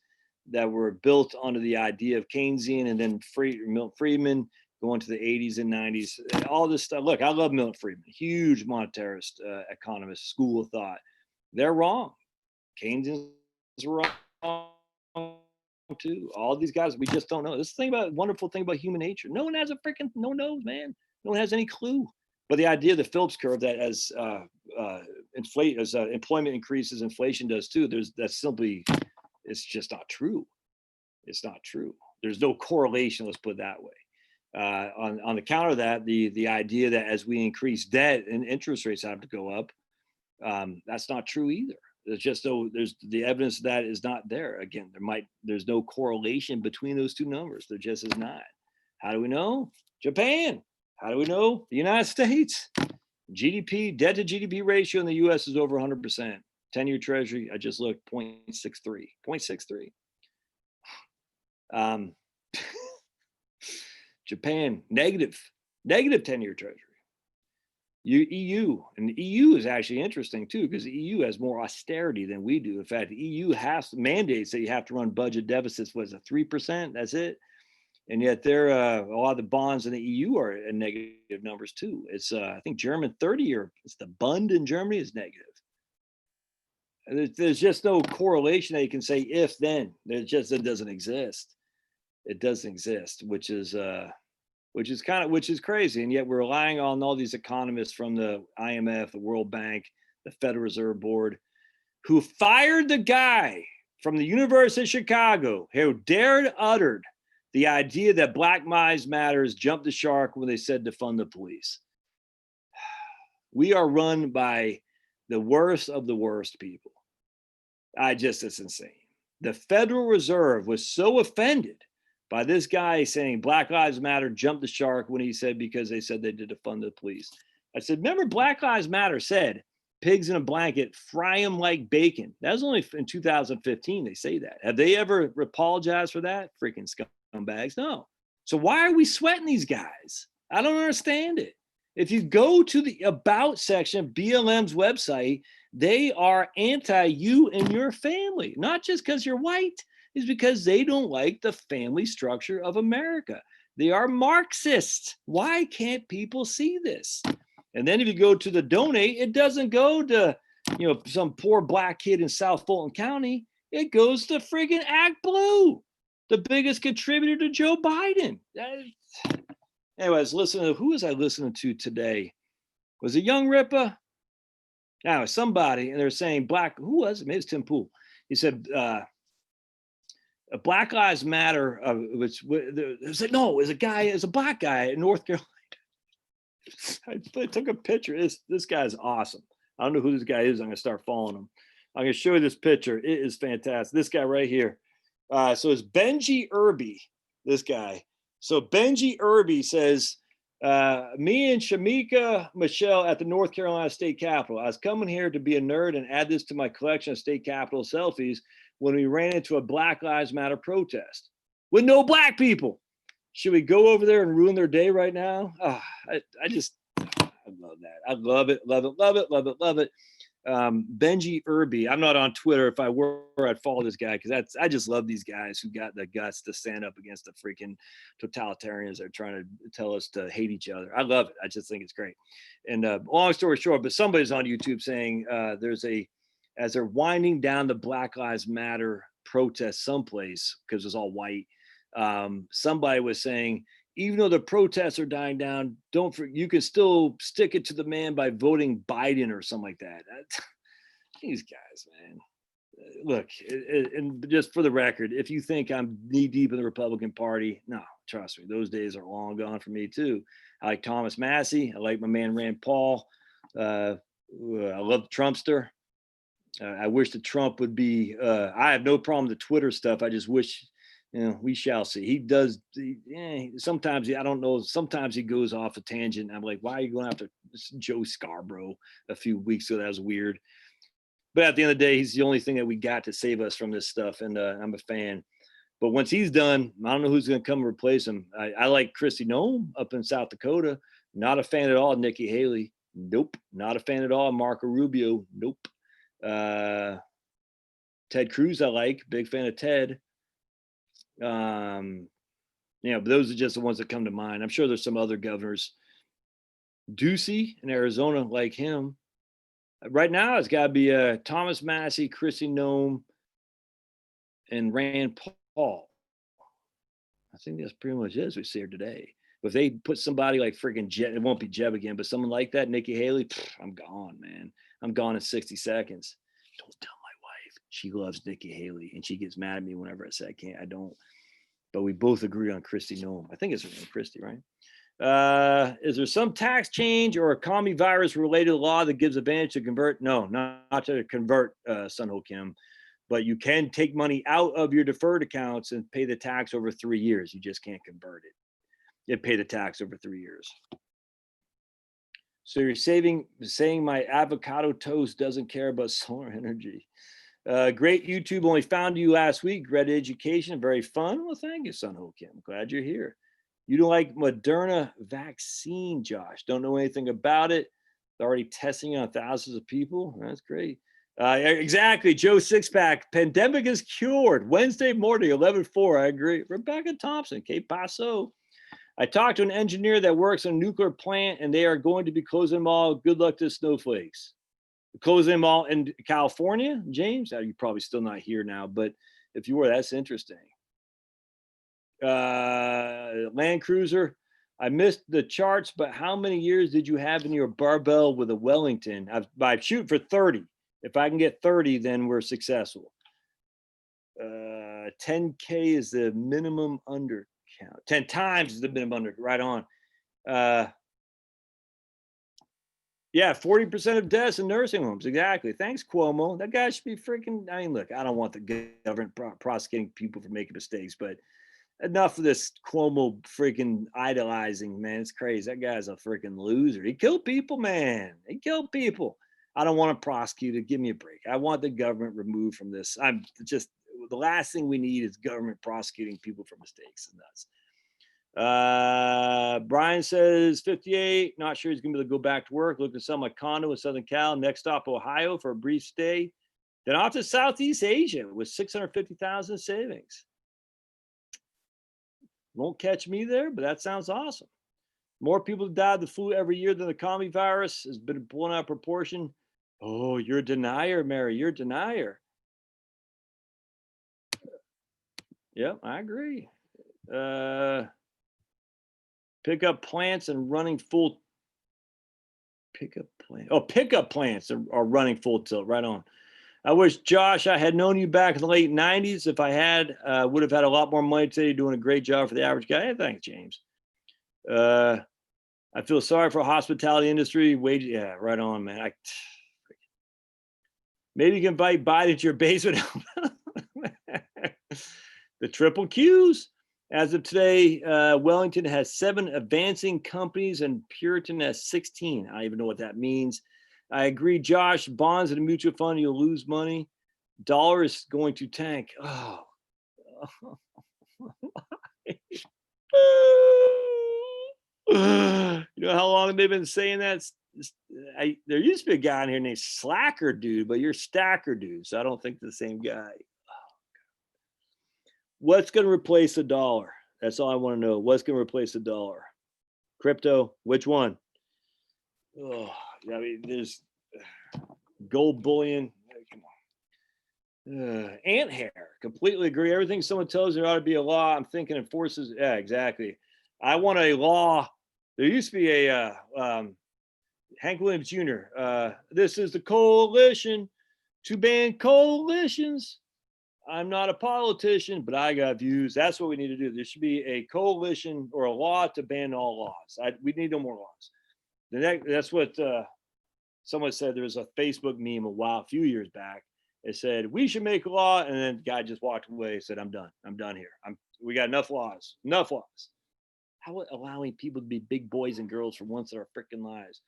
that were built under the idea of Keynesian and then Milton Friedman going to the 80s and 90s, all this stuff. Look, I love Milton Friedman, huge monetarist, economist, school of thought. They're wrong. Keynesians were wrong too. All these guys, we just don't know. This thing about wonderful thing about human nature. No one has a freaking no one knows, man. No one has any clue. But the idea of the Phillips curve that as employment increases, inflation does too. That's simply, it's just not true. It's not true. There's no correlation. Let's put it that way. On the counter of that, the idea that as we increase debt and interest rates have to go up, that's not true either. There's just there's the evidence that is not there. Again, there's no correlation between those two numbers. There just is not. How do we know? Japan. How do we know? The United States. GDP, debt to GDP ratio in the US is over 100%. 10-year treasury, I just looked, 0.63. 0.63. Japan, negative 10-year treasury. EU, and the EU is actually interesting too, because the EU has more austerity than we do. In fact, the EU mandates that you have to run budget deficits, what is it, 3%? That's it. And yet a lot of the bonds in the EU are in negative numbers too. It's I think German 30-year, it's the Bund in Germany is negative. There's just no correlation that you can say if then. It doesn't exist. It doesn't exist, which is crazy. And yet we're relying on all these economists from the IMF, the World Bank, the Federal Reserve Board, who fired the guy from the University of Chicago who uttered the idea that Black Lives Matter jumped the shark when they said to fund the police. We are run by the worst of the worst people. It's insane. The Federal Reserve was so offended by this guy saying Black Lives Matter jumped the shark when he said because they said they did to fund the police. I said, remember Black Lives Matter said pigs in a blanket, fry them like bacon. That was only in 2015 they say that. Have they ever apologized for that? Freaking scumbags. No. So why are we sweating these guys? I don't understand it. If you go to the About section of BLM's website, they are anti you and your family, not just because you're white. Is because they don't like the family structure of America. They are Marxists. Why can't people see this? And then if you go to the donate, it doesn't go to, some poor black kid in South Fulton County. It goes to friggin' Act Blue, the biggest contributor to Joe Biden. Anyways, who was I listening to today? Was it Young Ripa? No, somebody, and they're saying who was it? Maybe it's Tim Pool. He said, Black Lives Matter, it was a black guy in North Carolina. I took a picture. This guy's awesome. I don't know who this guy is. I'm going to start following him. I'm going to show you this picture. It is fantastic. This guy right here. So it's Benji Irby, this guy. So Benji Irby says, me and Shamika Michelle at the North Carolina State Capitol. I was coming here to be a nerd and add this to my collection of state capitol selfies when we ran into a Black Lives Matter protest with no black people. Should we go over there and ruin their day right now? I love that. I love it, love it, love it, love it, love it. Benji Irby. I'm not on Twitter. If I were, I'd follow this guy because I just love these guys who got the guts to stand up against the freaking totalitarians that are trying to tell us to hate each other. I love it. I just think it's great. And long story short, but somebody's on YouTube saying as they're winding down the Black Lives Matter protest someplace because it's all white. Somebody was saying, even though the protests are dying down, you can still stick it to the man by voting Biden or something like that. These guys, man. Look, and just for the record, if you think I'm knee deep in the Republican Party, no, trust me, those days are long gone for me too. I like Thomas Massey. I like my man Rand Paul. I love Trumpster. I wish that Trump would be. I have no problem with the Twitter stuff. I just wish. We shall see. He does. Sometimes I don't know. Sometimes he goes off a tangent. I'm like, why are you going after Joe Scarborough a few weeks ago? That was weird. But at the end of the day, he's the only thing that we got to save us from this stuff. And I'm a fan. But once he's done, I don't know who's going to come and replace him. I like Kristi Noem up in South Dakota. Not a fan at all of Nikki Haley. Nope. Not a fan at all. Marco Rubio. Nope. Ted Cruz, I like. Big fan of Ted. But those are just the ones that come to mind. I'm sure there's some other governors. Ducey in Arizona, like him. Right now, it's got to be Thomas Massie, Kristi Noem, and Rand Paul. I think that's pretty much it as we see here today. If they put somebody like freaking Jeb, it won't be Jeb again, but someone like that, Nikki Haley, I'm gone, man. I'm gone in 60 seconds. Don't tell my wife. She loves Nikki Haley, and she gets mad at me whenever I say I can't. I don't. But we both agree on Kristi Noem. I think it's her name, Kristi, right? Is there some tax change or a commie virus related law that gives advantage to convert? No, not to convert, Sun Ho Kim. But you can take money out of your deferred accounts and pay the tax over 3 years. You just can't convert it. You pay the tax over 3 years. So you're saying my avocado toast doesn't care about solar energy. Great YouTube. Only found you last week. Great education. Very fun. Well, thank you, Sun Ho Kim. Glad you're here. You don't like Moderna vaccine, Josh. Don't know anything about it. They're already testing on thousands of people. That's great. Exactly. Joe Sixpack. Pandemic is cured. Wednesday morning, 11:04. I agree. Rebecca Thompson, Cape Paso. I talked to an engineer that works on a nuclear plant, and they are going to be closing them all. Good luck to snowflakes. Closing them all in California, James? You're probably still not here now, but if you were, that's interesting. Land Cruiser. I missed the charts, but how many years did you have in your barbell with a Wellington? I shoot for 30. If I can get 30, then we're successful. 10K is the minimum under count. 10 times is the minimum under. Right on. Yeah, 40% of deaths in nursing homes. Exactly. Thanks, Cuomo. That guy should be freaking. I mean, look, I don't want the government prosecuting people for making mistakes, but enough of this Cuomo freaking idolizing, man. It's crazy. That guy's a freaking loser. He killed people, man. He killed people. I don't want to prosecute it. Give me a break. I want the government removed from this. I'm just, the last thing we need is government prosecuting people for mistakes. It's nuts. Brian says 58. Not sure he's gonna be able to go back to work. Looking to sell my condo in Southern Cal. Next stop, Ohio for a brief stay. Then off to Southeast Asia with 650,000 savings. Won't catch me there, but that sounds awesome. More people die of the flu every year than the commie virus. Has been blown out of proportion. Oh, you're a denier, Mary. You're a denier. Yep, I agree. Pickup plants and running full. Pickup plants are running full tilt. Right on. I wish, Josh, I had known you back in the late 90s. If I had, would have had a lot more money today. Doing a great job for the average guy. Hey, thanks, James. I feel sorry for the hospitality industry. Yeah, right on, man. Maybe you can invite Biden to your basement. The triple Qs. As of today, Wellington has 7 advancing companies and Puritan has 16. I don't even know what that means. I agree, Josh. Bonds in a mutual fund, you'll lose money. Dollar is going to tank. Oh. You know how long they've been saying that? There used to be a guy in here named Slacker Dude, but you're Stacker Dude, so I don't think it's the same guy. What's going to replace the dollar? That's all I want to know. What's going to replace the dollar? Crypto? Which one? Oh, I mean, there's gold bullion. Come on. Ant hair. Completely agree. Everything someone tells you there ought to be a law. I'm thinking enforces. Yeah, exactly. I want a law. There used to be a Hank Williams Jr. This is the coalition to ban coalitions. I'm not a politician, but I got views. That's what we need to do. There should be a coalition or a law to ban all laws. We need no more laws. That's what someone said. There was a Facebook meme a few years back. It said, we should make a law. And then the guy just walked away and said, I'm done. I'm done here. We got enough laws. Enough laws. How about allowing people to be big boys and girls for once in our freaking lives?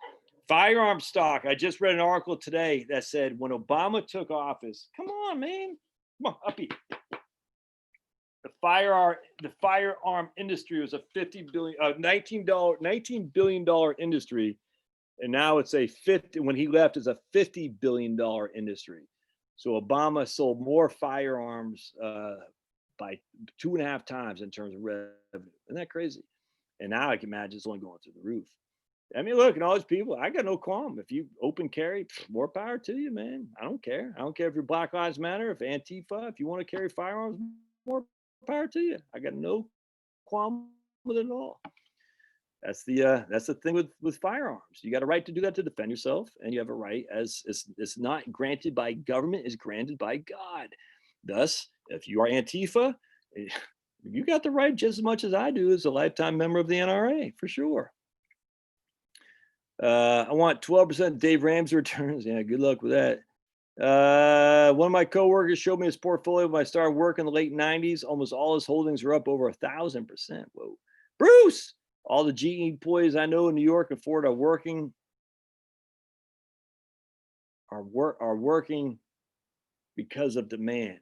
Firearm stock. I just read an article today that said when Obama took office, come on, man. Come on, uppy. The firearm industry was a $19 billion industry. And now it's a 50, when he left, it's a $50 billion industry. So Obama sold more firearms by 2.5 times in terms of revenue. Isn't that crazy? And now I can imagine it's only going through the roof. I mean, look, and all these people, I got no qualm. If you open carry, more power to you, man. I don't care. I don't care if you're Black Lives Matter, if Antifa, if you want to carry firearms, more power to you. I got no qualm with it at all. That's the thing with firearms. You got a right to do that to defend yourself, and you have a right as it's not granted by government, it's granted by God. Thus, if you are Antifa, you got the right just as much as I do as a lifetime member of the NRA, for sure. I want 12% Dave Ramsey returns. Yeah, good luck with that. One of my coworkers showed me his portfolio when I started work in the late 90s. Almost all his holdings are up over 1,000%. Whoa. Bruce! All the GE employees I know in New York and Florida are working because of demand.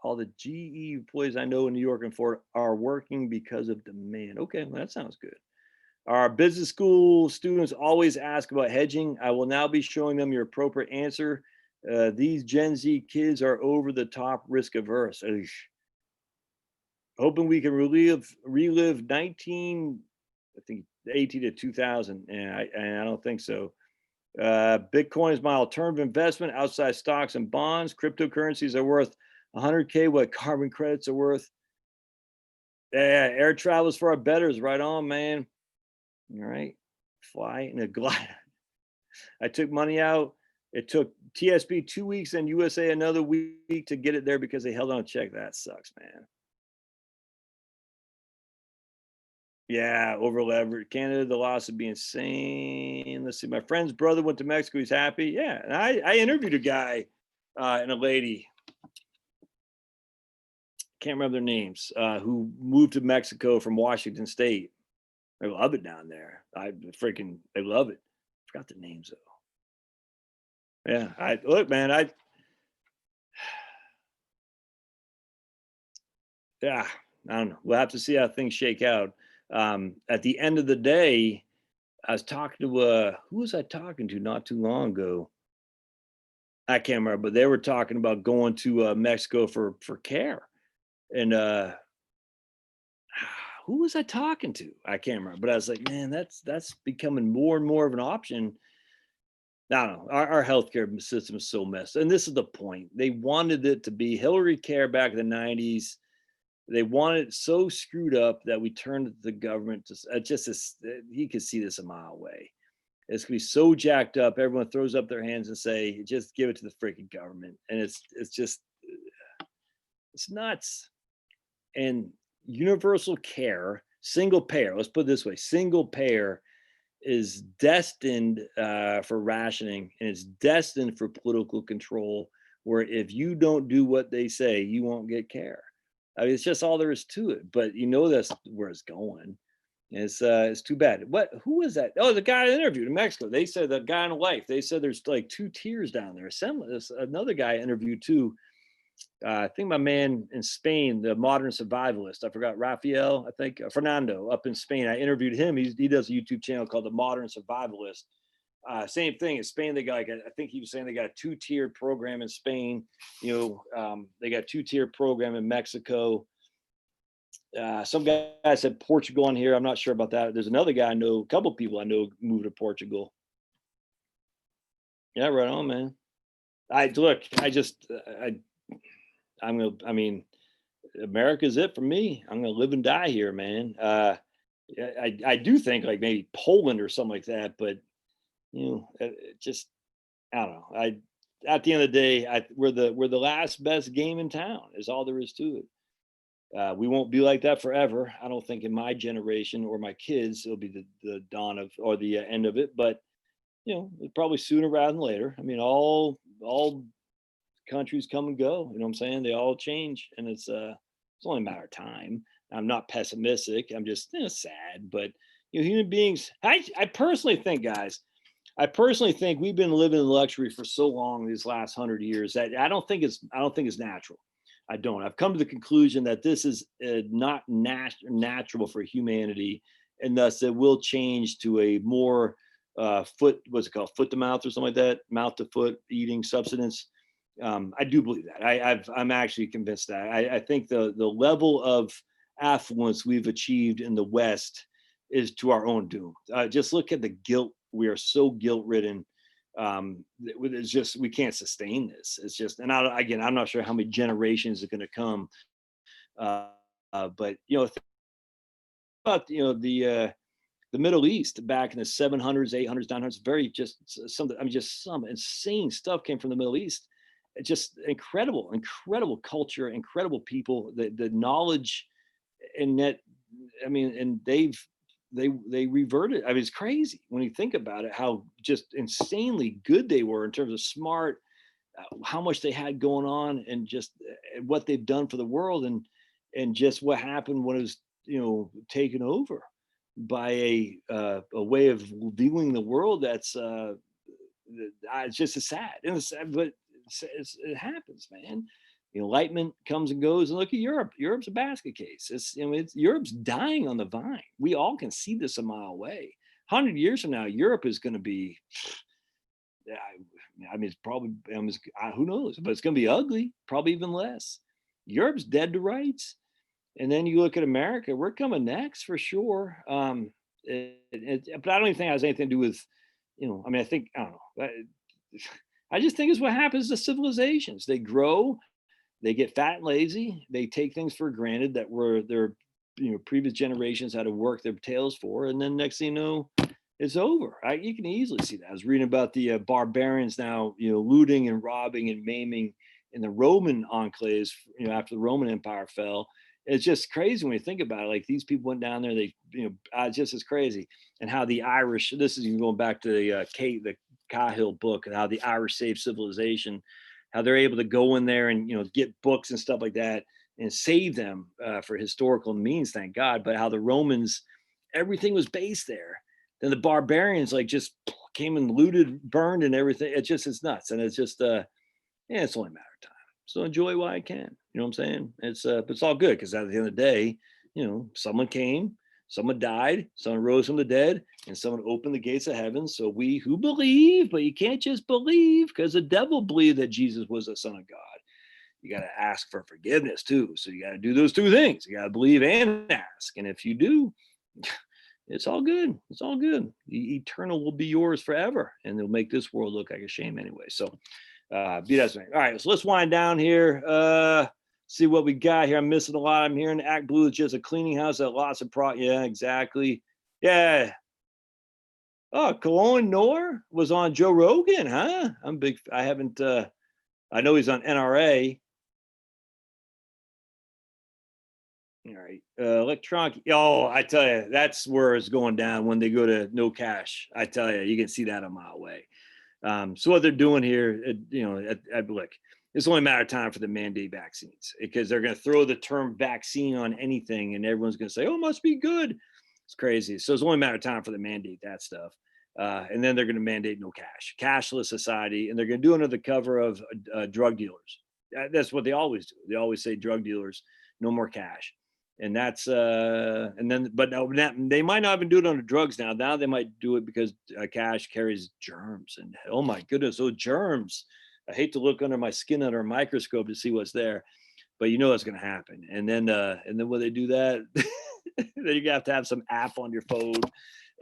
All the GE employees I know in New York and Florida are working because of demand. Okay, well, that sounds good. Our business school students always ask about hedging. I will now be showing them your appropriate answer. These Gen Z kids are over the top risk averse. Hoping we can relive 18 to 2000. And I don't think so. Bitcoin is my alternative investment outside stocks and bonds. Cryptocurrencies are worth 100K, what carbon credits are worth. Yeah, air travel is for our betters. Right on, man. All right. Fly in a glider. I took money out. It took TSB 2 weeks and USA another week to get it there because they held on a check. That sucks, man. Yeah, over leverage. Canada, the loss would be insane. Let's see. My friend's brother went to Mexico. He's happy. Yeah. And I interviewed a guy and a lady. Can't remember their names, who moved to Mexico from Washington State. I love it down there. I love it. Forgot the names though. Yeah, look, man. I don't know. We'll have to see how things shake out. At the end of the day, I was talking to who was I talking to not too long ago? I can't remember, but they were talking about going to Mexico for care, and who was I talking to? I can't remember, but I was like, man, that's becoming more and more of an option. I don't know. Our healthcare system is so messed, and this is the point. They wanted it to be Hillary Care back in the '90s. They wanted it so screwed up that we turned to the government. He could see this a mile away. It's gonna be so jacked up. Everyone throws up their hands and say, "Just give it to the freaking government." And it's nuts. And universal care, single payer. Let's put it this way: single payer is destined for rationing, and it's destined for political control. Where if you don't do what they say, you won't get care. I mean, it's just all there is to it. But that's where it's going. It's too bad. Who was that? Oh, the guy I interviewed in Mexico. They said the guy in life. They said there's like 2 tiers down there. Another guy I interviewed too. I think my man in Spain, the modern survivalist. I forgot Rafael. I think Fernando up in Spain. I interviewed him. He does a YouTube channel called the Modern Survivalist. Same thing in Spain. They got I think he was saying they got a 2-tiered program in Spain. They got 2-tiered program in Mexico. Some guy said Portugal on here. I'm not sure about that. There's another guy I know, a couple people I know moved to Portugal. Yeah, right on, man. America's it for me. I'm gonna live and die here, man. I do think like maybe Poland or something like that, but just I don't know. At the end of the day, we're the last best game in town. Is all there is to it. We won't be like that forever. I don't think in my generation or my kids it'll be the dawn of or the end of it. But probably sooner rather than later. I mean, all countries come and go. You know what I'm saying? They all change, and it's only a matter of time. I'm not pessimistic. I'm just sad. But human beings. I personally think, guys. I personally think we've been living in luxury for so long these last 100 years that I don't think it's natural. I don't. I've come to the conclusion that this is not natural for humanity, and thus it will change to a more what's it called, foot to mouth or something like that, mouth to foot eating subsistence. I do believe that. I'm actually convinced that. I think the level of affluence we've achieved in the West is to our own doom. Just look at the guilt. We are so guilt ridden. It's just, we can't sustain this. It's just, and again, I'm not sure how many generations are going to come. But about the Middle East back in the 700s, 800s, 900s, very just something. I mean, just some insane stuff came from the Middle East. It's just incredible culture, incredible people. The knowledge, and that, I mean, and they reverted. I mean, it's crazy when you think about it, how just insanely good they were in terms of smart, how much they had going on, and just what they've done for the world, and just what happened when it was taken over by a way of viewing the world that's it's just a sad, but it happens, man. Enlightenment comes and goes, and look at Europe. Europe's a basket case. Europe's dying on the vine. We all can see this a mile away. 100 years from now, Europe is going to be, I mean, it's probably, who knows, but it's going to be ugly, probably even less. Europe's dead to rights. And then you look at America, we're coming next for sure. But I don't even think it has anything to do with, I mean, I don't know. I just think it's what happens to civilizations. They grow, they get fat and lazy. They take things for granted that were their, previous generations had to work their tails for. And then next thing you know, it's over. You can easily see that. I was reading about the barbarians now, looting and robbing and maiming in the Roman enclaves, after the Roman Empire fell. It's just crazy when you think about it. Like, these people went down there, they, just as crazy. And how the Irish, this is even going back to the Cahill book, and how the Irish saved civilization, how they're able to go in there and, get books and stuff like that and save them for historical means, thank God. But how the Romans, everything was based there. Then the barbarians just came and looted, burned, and everything. It's nuts. And it's just, it's only a matter of time. So enjoy while I can. You know what I'm saying? It's all good, because at the end of the day, someone came, someone died, someone rose from the dead, and someone opened the gates of heaven. So we who believe, but you can't just believe, because the devil believed that Jesus was the Son of God. You got to ask for forgiveness too. So you got to do those two things. You got to believe and ask. And if you do, it's all good. It's all good. The eternal will be yours forever, and they'll make this world look like a shame anyway. So be that way. All right, so let's wind down here. See what we got here. I'm missing a lot. I'm hearing Act Blue is just a cleaning house that lots of yeah, exactly. Yeah. Oh, Cologne Noor was on Joe Rogan, huh? I haven't I know he's on NRA. All right. Electronic. Oh, I tell you, that's where it's going down when they go to no cash. I tell you, you can see that a mile away. So what they're doing here, look, it's only a matter of time for the mandate vaccines, because they're going to throw the term vaccine on anything, and everyone's going to say, "Oh, it must be good." It's crazy. So it's only a matter of time for the mandate that stuff, and then they're going to mandate no cash, cashless society, and they're going to do it under the cover of drug dealers. That's what they always do. They always say drug dealers, no more cash. And that's and then, but no, they might not even do it under drugs now. Now they might do it because cash carries germs, and oh my goodness, those germs! I hate to look under my skin under a microscope to see what's there, but it's going to happen. And then when they do that, then you have to have some app on your phone,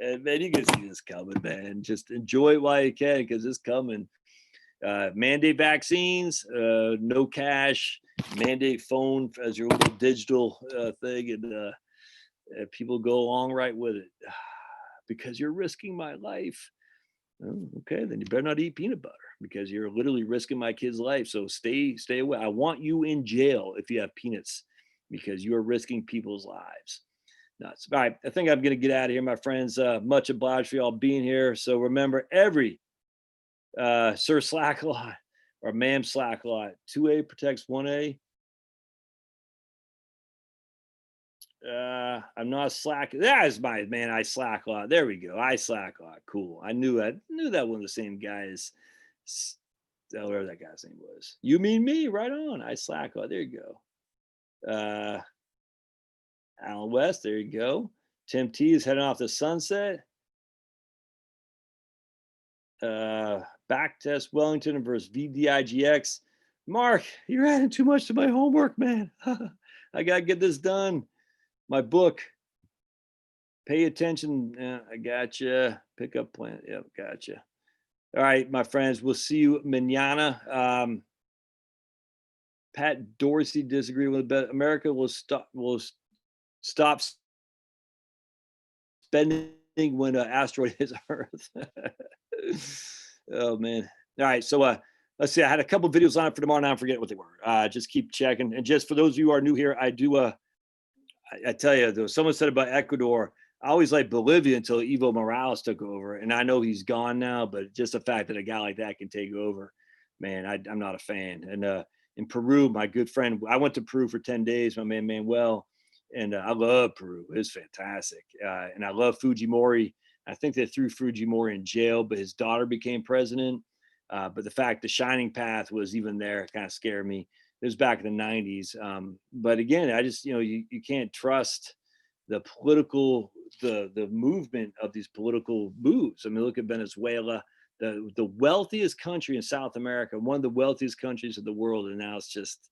and man, you can see this coming, man. Just enjoy it while you can, because it's coming. Mandate vaccines, no cash, mandate phone as your little digital thing, and people go along right with it because you're risking my life. Oh, okay, then you better not eat peanut butter, because you're literally risking my kid's life. So stay away. I want you in jail if you have peanuts, because you are risking people's lives. Nuts. All right, I think I'm going to get out of here, my friends. Much obliged for y'all being here. So remember, every Sir Slacklot or Ma'am Slacklot, 2A protects 1A. I'm not slack. That is my man. I Slacklot. There we go. I Slacklot. Cool. I knew that one of the same guys. Whatever that guy's name was. You mean me? Right on. I Slacklot. There you go. Alan West. There you go. Tim T is heading off to Sunset. Back test Wellington versus VDIGX. Mark, you're adding too much to my homework, man. I gotta get this done. My book. Pay attention. I gotcha. Pick up plan. Yep, gotcha. All right, my friends. We'll see you mañana. Pat Dorsey disagree with it. America will stop spending when an asteroid hits Earth. Oh man. All right. So let's see. I had a couple videos on it for tomorrow. Now I'm forgetting what they were. Just keep checking. And just for those of you who are new here, I do I tell you, though, someone said about Ecuador, I always liked Bolivia until Evo Morales took over. And I know he's gone now, but just the fact that a guy like that can take over, man, I'm not a fan. And in Peru, my good friend, I went to Peru for 10 days, my man Manuel, and I love Peru. It's fantastic. And I love Fujimori. I think they threw Fujimori in jail, but his daughter became president. But the fact the shining path was even there kind of scared me. It was back in the 90s. But again, I just, you can't trust the political, the movement of these political moves. I mean, look at Venezuela, the wealthiest country in South America, one of the wealthiest countries in the world. And now it's just,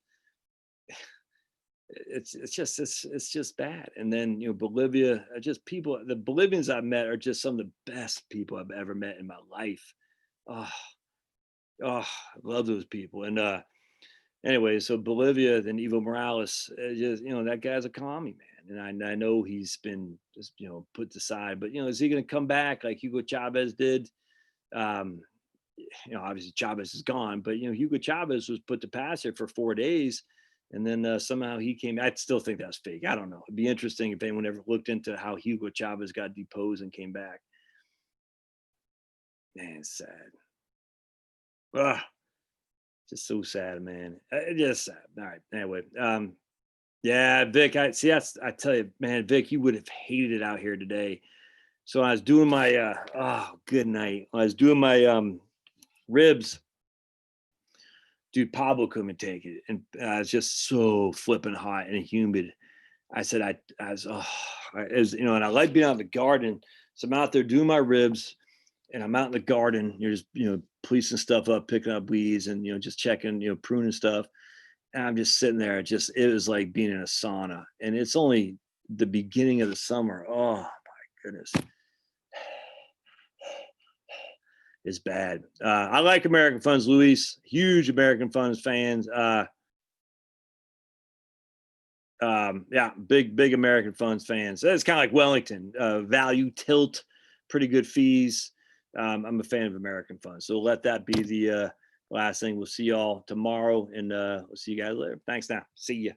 it's just bad. And then, Bolivia, just people, the Bolivians I've met are just some of the best people I've ever met in my life. Oh, I love those people. And, anyway, so Bolivia, then Evo Morales, just that guy's a commie, man, and I know he's been just put aside, but is he going to come back like Hugo Chavez did? Obviously Chavez is gone, but Hugo Chavez was put to pasture for 4 days, and then somehow he came. I still think that's fake. I don't know. It'd be interesting if anyone ever looked into how Hugo Chavez got deposed and came back. Man, it's sad. Ugh. Just so sad, man. Just sad. All right. Anyway, yeah, Vic. I see. I tell you, man, Vic, you would have hated it out here today. So I was doing my good night. I was doing my ribs. Dude, Pablo couldn't take it, and it's just so flipping hot and humid. I said, and I like being out in the garden. So I'm out there doing my ribs, and I'm out in the garden. You're just, policing stuff up, picking up weeds, and just checking, pruning stuff. And I'm just sitting there. It was like being in a sauna, and it's only the beginning of the summer. Oh my goodness, it's bad. I like American Funds, Luis. Huge American Funds fans. Yeah, big American Funds fans. It's kind of like Wellington, value tilt, pretty good fees. I'm a fan of American Funds, so let that be the last thing. We'll see y'all tomorrow, and we'll see you guys later. Thanks now. See ya.